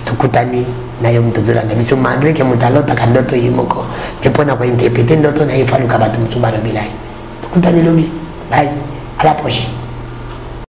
tukutani na yo mtozola na biso malgré que mutalota ka ndoto yimoko mais pona ko interpréter ndoto na ifaluka batu msubalo bilai tukutani lobi bye à la prochaine.